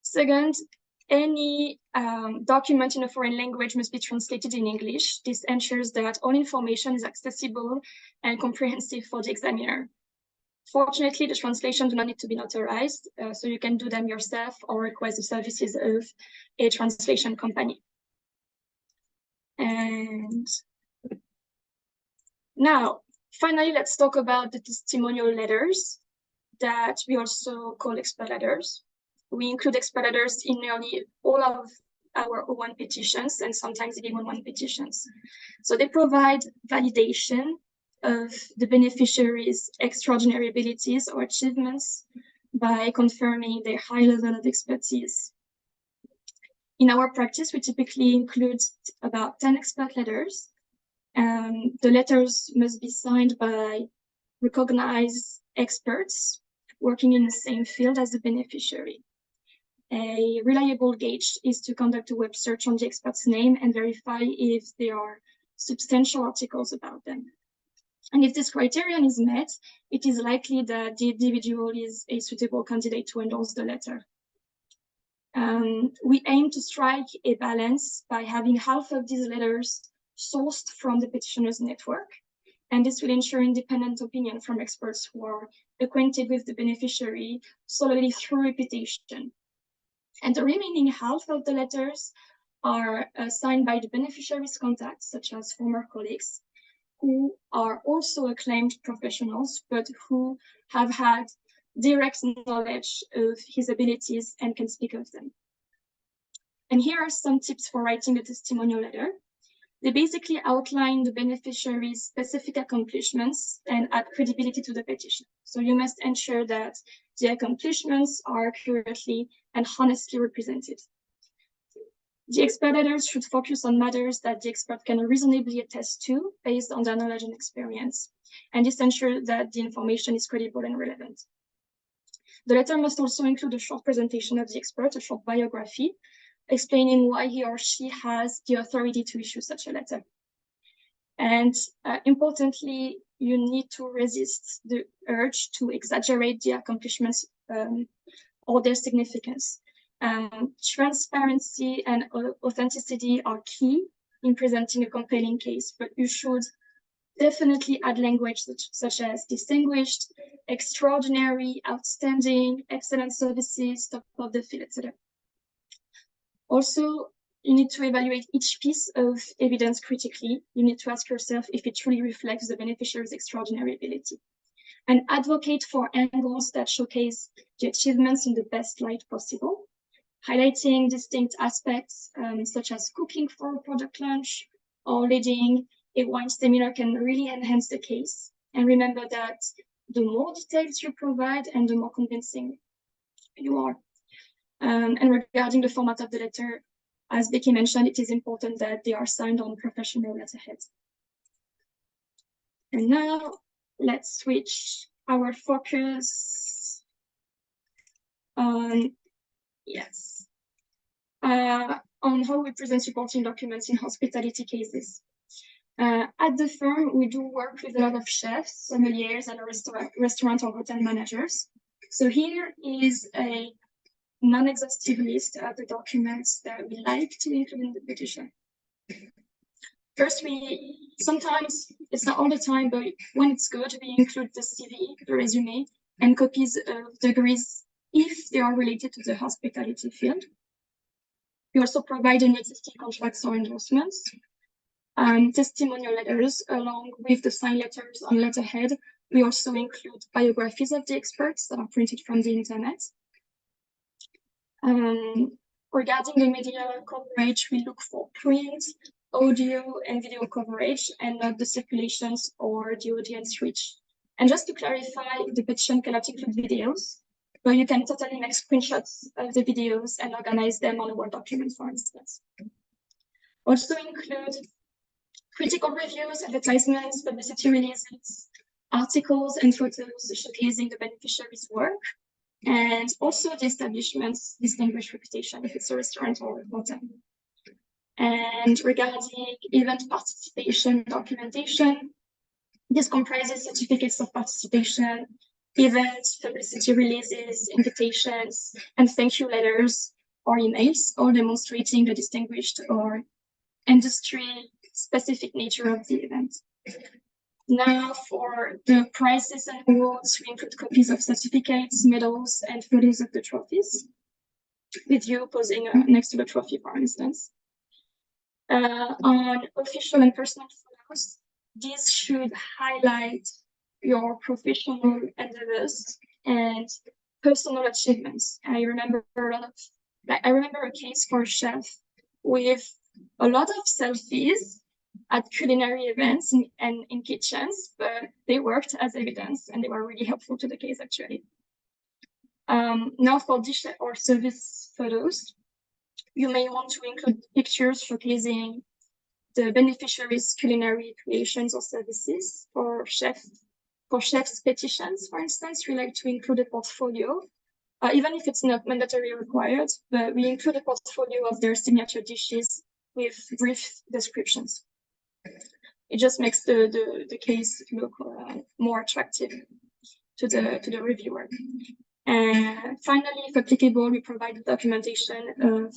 Second, any document in a foreign language must be translated in English. This ensures that all information is accessible and comprehensive for the examiner. Fortunately, the translations do not need to be notarized, so you can do them yourself or request the services of a translation company. And now, finally, let's talk about the testimonial letters that we also call expert letters. We include expert letters in nearly all of our O1 petitions and sometimes even O1 petitions. So they provide validation of the beneficiary's extraordinary abilities or achievements by confirming their high level of expertise. In our practice, we typically include about 10 expert letters. The letters must be signed by recognized experts working in the same field as the beneficiary. A reliable gauge is to conduct a web search on the expert's name and verify if there are substantial articles about them. And if this criterion is met, it is likely that the individual is a suitable candidate to endorse the letter. We aim to strike a balance by having half of these letters sourced from the petitioner's network, and this will ensure independent opinion from experts who are acquainted with the beneficiary solely through reputation. And the remaining half of the letters are signed by the beneficiary's contacts, such as former colleagues, who are also acclaimed professionals, but who have had direct knowledge of his abilities and can speak of them. And here are some tips for writing a testimonial letter. They basically outline the beneficiary's specific accomplishments and add credibility to the petition. So you must ensure that the accomplishments are accurately and honestly represented. The expert letters should focus on matters that the expert can reasonably attest to based on their knowledge and experience, and this ensures that the information is credible and relevant. The letter must also include a short presentation of the expert, a short biography, explaining why he or she has the authority to issue such a letter. And importantly, you need to resist the urge to exaggerate the accomplishments or their significance. Transparency and authenticity are key in presenting a compelling case, but you should definitely add language such as distinguished, extraordinary, outstanding, excellent services, top of the field, etc. Also, you need to evaluate each piece of evidence critically. You need to ask yourself if it truly reflects the beneficiary's extraordinary ability. And advocate for angles that showcase the achievements in the best light possible, highlighting distinct aspects such as cooking for a product launch or leading a wine seminar can really enhance the case. And remember that the more details you provide and the more convincing you are. And regarding the format of the letter, as Becki mentioned, it is important that they are signed on professional letterheads. And now let's switch our focus on, on how we present supporting documents in hospitality cases. At the firm, we do work with a lot of chefs, sommeliers, and restaurant or hotel managers. So here is a non-exhaustive list of the documents that we like to include in the petition. First, sometimes, it's not all the time, but when it's good, we include the CV, the resume, and copies of degrees if they are related to the hospitality field. We also provide any existing contracts or endorsements, testimonial letters, along with the signed letters on letterhead. We also include biographies of the experts that are printed from the internet. Regarding the media coverage, we look for print, audio, and video coverage, and not the circulations or the audience reach. And just to clarify, the petition cannot include videos, but you can totally make screenshots of the videos and organize them on a Word document, for instance. Also include critical reviews, advertisements, publicity releases, articles, and photos showcasing the beneficiary's work, and also the establishment's distinguished reputation if it's a restaurant or a hotel. And regarding event participation documentation, this comprises certificates of participation, events, publicity releases, invitations, and thank you letters, or emails, all demonstrating the distinguished or industry-specific nature of the event. Now, for the prizes and awards, we include copies of certificates, medals, and photos of the trophies, with you posing next to the trophy, for instance. On official and personal photos, these should highlight your professional endeavors and personal achievements. I remember a case for a chef with a lot of selfies at culinary events and in kitchens, but they worked as evidence and they were really helpful to the case, actually. Now for dish or service photos, you may want to include pictures showcasing the beneficiaries' culinary creations or services. For chefs' petitions, for instance, we like to include a portfolio, even if it's not mandatory required, but we include a portfolio of their signature dishes with brief descriptions. It just makes the case look more attractive to the reviewer. And finally, if applicable, we provide documentation of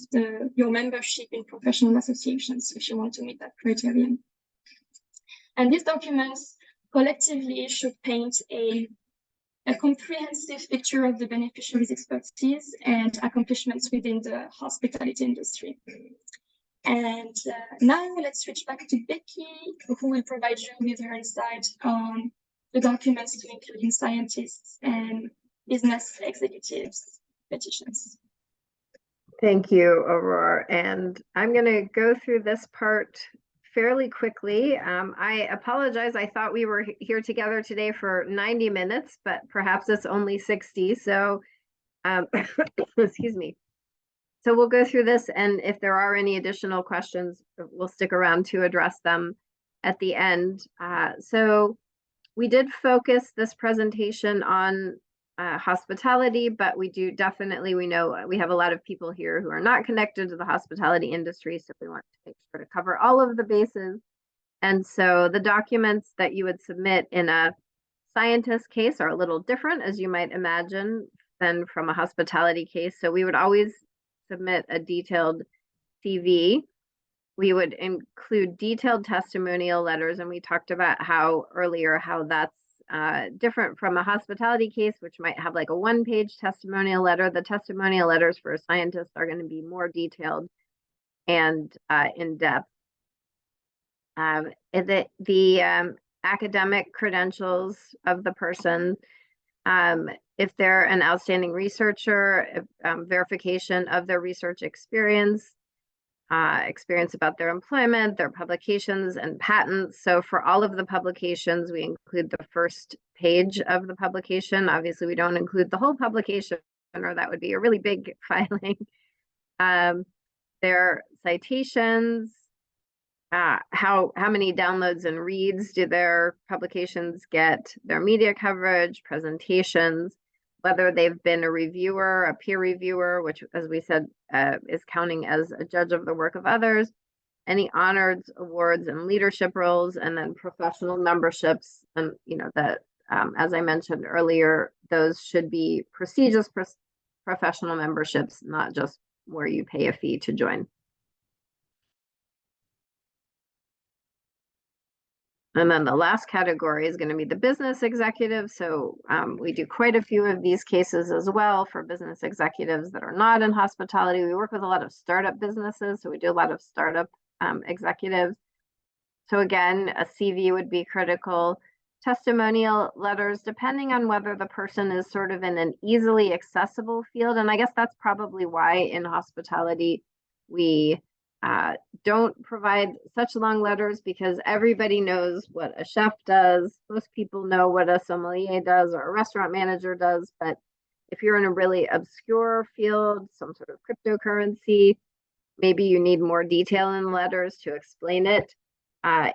your membership in professional associations if you want to meet that criterion. And these documents collectively should paint a comprehensive picture of the beneficiary's expertise and accomplishments within the hospitality industry. And now let's switch back to Becki, who will provide you with her insight on the documents to including scientists and business executives' petitions. Thank you, Aurore. And I'm going to go through this part fairly quickly. I apologize. I thought we were here together today for 90 minutes, but perhaps it's only 60. So, excuse me. So we'll go through this, and if there are any additional questions, we'll stick around to address them at the end. So we did focus this presentation on hospitality, but we know we have a lot of people here who are not connected to the hospitality industry, so we want to make sure to cover all of the bases. And so the documents that you would submit in a scientist case are a little different, as you might imagine, than from a hospitality case. So we would always submit a detailed CV. We would include detailed testimonial letters, and we talked about how that's different from a hospitality case, which might have like a one-page testimonial letter. The testimonial letters for a scientist are going to be more detailed and in-depth. The academic credentials of the person, if they're an outstanding researcher, verification of their research experience about their employment, their publications, and patents. So for all of the publications, we include the first page of the publication. Obviously, we don't include the whole publication, or that would be a really big filing. Their citations, how many downloads and reads do their publications get, their media coverage, presentations, whether they've been a reviewer, a peer reviewer, which, as we said, is counting as a judge of the work of others, any honors, awards, and leadership roles, and then professional memberships. And, as I mentioned earlier, those should be prestigious professional memberships, not just where you pay a fee to join. And then the last category is going to be the business executive. So we do quite a few of these cases as well for business executives that are not in hospitality. We work with a lot of startup businesses, so we do a lot of startup executives. So again, a CV would be critical. Testimonial letters, depending on whether the person is sort of in an easily accessible field. And I guess that's probably why in hospitality we don't provide such long letters, because everybody knows what a chef does. Most people know what a sommelier does or a restaurant manager does. But if you're in a really obscure field, some sort of cryptocurrency, maybe you need more detail in letters to explain it.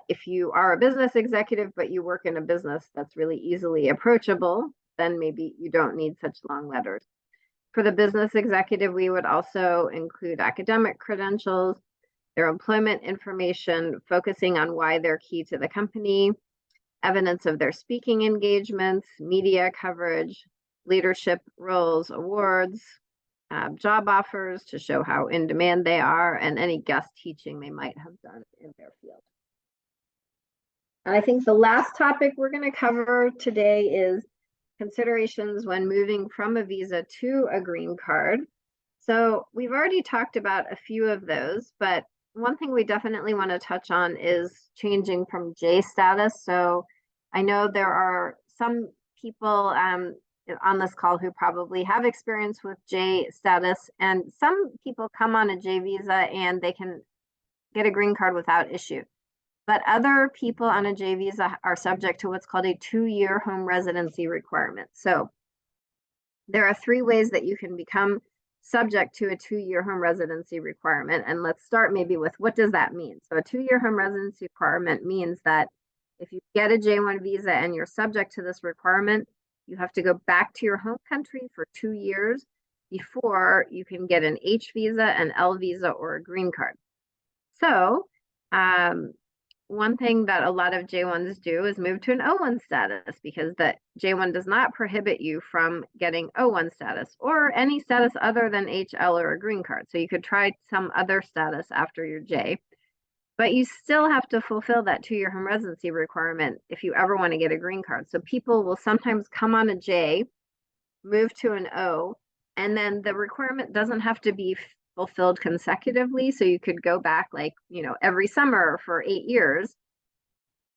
If you are a business executive, but you work in a business that's really easily approachable, then maybe you don't need such long letters. For the business executive, we would also include academic credentials, their employment information, focusing on why they're key to the company, evidence of their speaking engagements, media coverage, leadership roles, awards, job offers to show how in demand they are, and any guest teaching they might have done in their field. And I think the last topic we're going to cover today is considerations when moving from a visa to a green card. So we've already talked about a few of those, but one thing we definitely want to touch on is changing from J status. So I know there are some people on this call who probably have experience with J status, and some people come on a J visa and they can get a green card without issue. But other people on a J visa are subject to what's called a 2-year home residency requirement. So there are 3 ways that you can become subject to a 2-year home residency requirement. And let's start maybe with what does that mean? So a 2-year home residency requirement means that if you get a J1 visa and you're subject to this requirement, you have to go back to your home country for 2 years before you can get an H visa, an L visa, or a green card. So one thing that a lot of J1s do is move to an O1 status, because the J1 does not prohibit you from getting O1 status or any status other than HL or a green card. So you could try some other status after your J, but you still have to fulfill that 2-year home residency requirement if you ever want to get a green card. So people will sometimes come on a J, move to an O, and then the requirement doesn't have to be fulfilled consecutively. So you could go back every summer for 8 years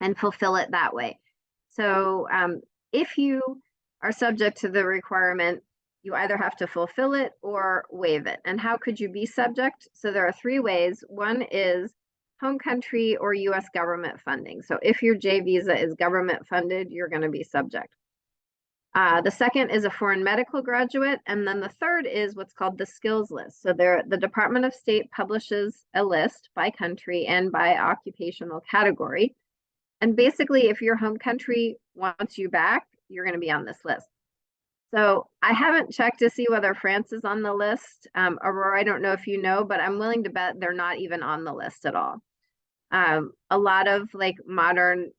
and fulfill it that way. So if you are subject to the requirement, you either have to fulfill it or waive it. And how could you be subject? So there are 3 ways. One is home country or US government funding. So if your J visa is government funded, you're going to be subject. The second is a foreign medical graduate. And then the third is what's called the skills list. So the Department of State publishes a list by country and by occupational category. And basically, if your home country wants you back, you're going to be on this list. So I haven't checked to see whether France is on the list. Aurore, I don't know if you know, but I'm willing to bet they're not even on the list at all. A lot of modern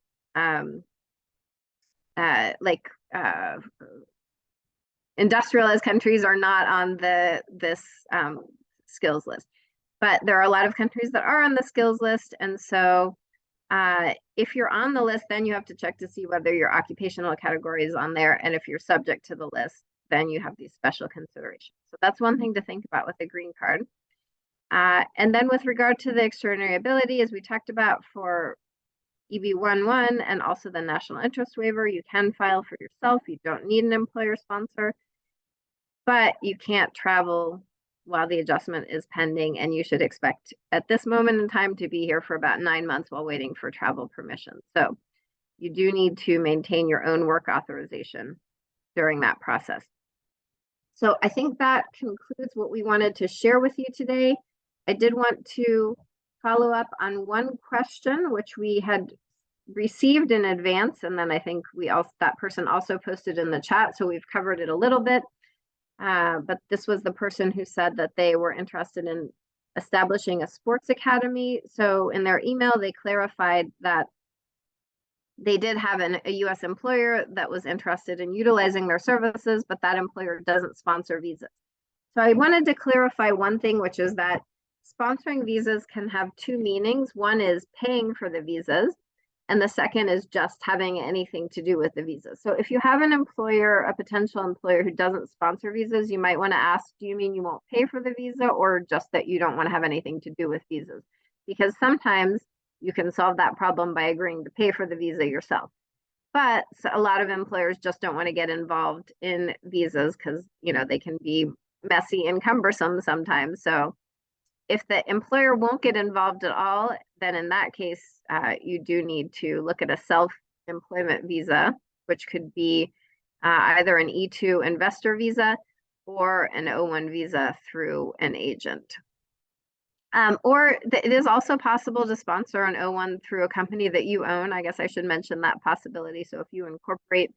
industrialized countries are not on this skills list, but there are a lot of countries that are on the skills list. And so if you're on the list, then you have to check to see whether your occupational category is on there. And if you're subject to the list, then you have these special considerations. So that's one thing to think about with a green card. And then with regard to the extraordinary ability, as we talked about for EB-11 and also the national interest waiver, you can file for yourself. You don't need an employer sponsor, but you can't travel while the adjustment is pending, and you should expect at this moment in time to be here for about 9 months while waiting for travel permission. So you do need to maintain your own work authorization during that process. So I think that concludes what we wanted to share with you today. I did want to follow up on one question which we had received in advance, and then I think that person also posted in the chat, so we've covered it a little bit. But this was the person who said that they were interested in establishing a sports academy. So in their email, they clarified that they did have a US employer that was interested in utilizing their services, but that employer doesn't sponsor visas. So I wanted to clarify one thing, which is that sponsoring visas can have 2 meanings. One is paying for the visas, and the second is just having anything to do with the visas. So if you have an employer, a potential employer who doesn't sponsor visas, you might want to ask, do you mean you won't pay for the visa, or just that you don't want to have anything to do with visas? Because sometimes you can solve that problem by agreeing to pay for the visa yourself. But a lot of employers just don't want to get involved in visas because, they can be messy and cumbersome sometimes. So if the employer won't get involved at all, then in that case, you do need to look at a self-employment visa, which could be either an E2 investor visa or an O1 visa through an agent. Or it is also possible to sponsor an O1 through a company that you own. I guess I should mention that possibility. So if you incorporate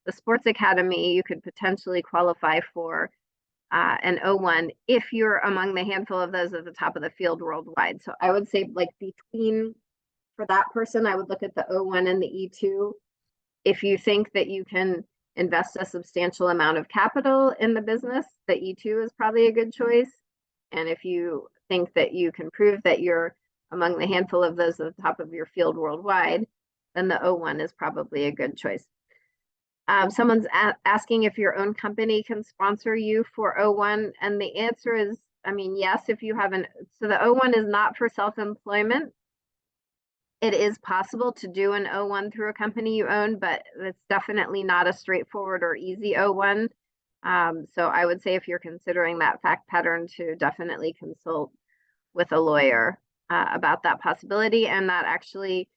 the sports academy, you could potentially qualify for an O1 if you're among the handful of those at the top of the field worldwide. So I would say for that person, I would look at the O1 and the E2. If you think that you can invest a substantial amount of capital in the business, the E2 is probably a good choice. And if you think that you can prove that you're among the handful of those at the top of your field worldwide, then the O1 is probably a good choice. Someone's asking if your own company can sponsor you for O1, and the answer is, I mean, yes, if you have so the O1 is not for self-employment. It is possible to do an O1 through a company you own, but it's definitely not a straightforward or easy O1. So I would say if you're considering that fact pattern, to definitely consult with a lawyer about that possibility. And that actually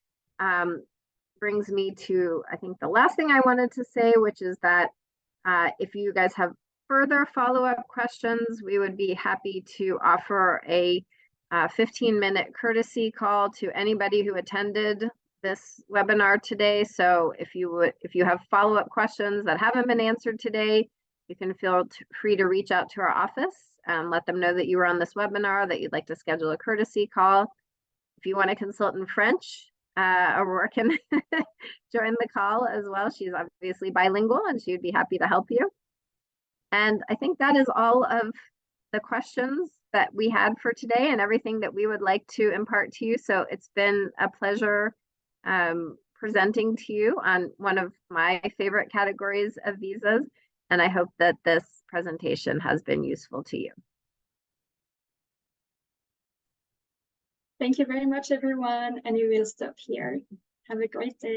brings me to, I think, the last thing I wanted to say, which is that if you guys have further follow-up questions, we would be happy to offer a 15-minute courtesy call to anybody who attended this webinar today. So if you have follow-up questions that haven't been answered today, you can feel free to reach out to our office and let them know that you were on this webinar, that you'd like to schedule a courtesy call. If you want to consult in French, Aurore can join the call as well. She's obviously bilingual and she would be happy to help you. And I think that is all of the questions that we had for today and everything that we would like to impart to you. So it's been a pleasure presenting to you on one of my favorite categories of visas. And I hope that this presentation has been useful to you. Thank you very much, everyone. And we will stop here. Have a great day.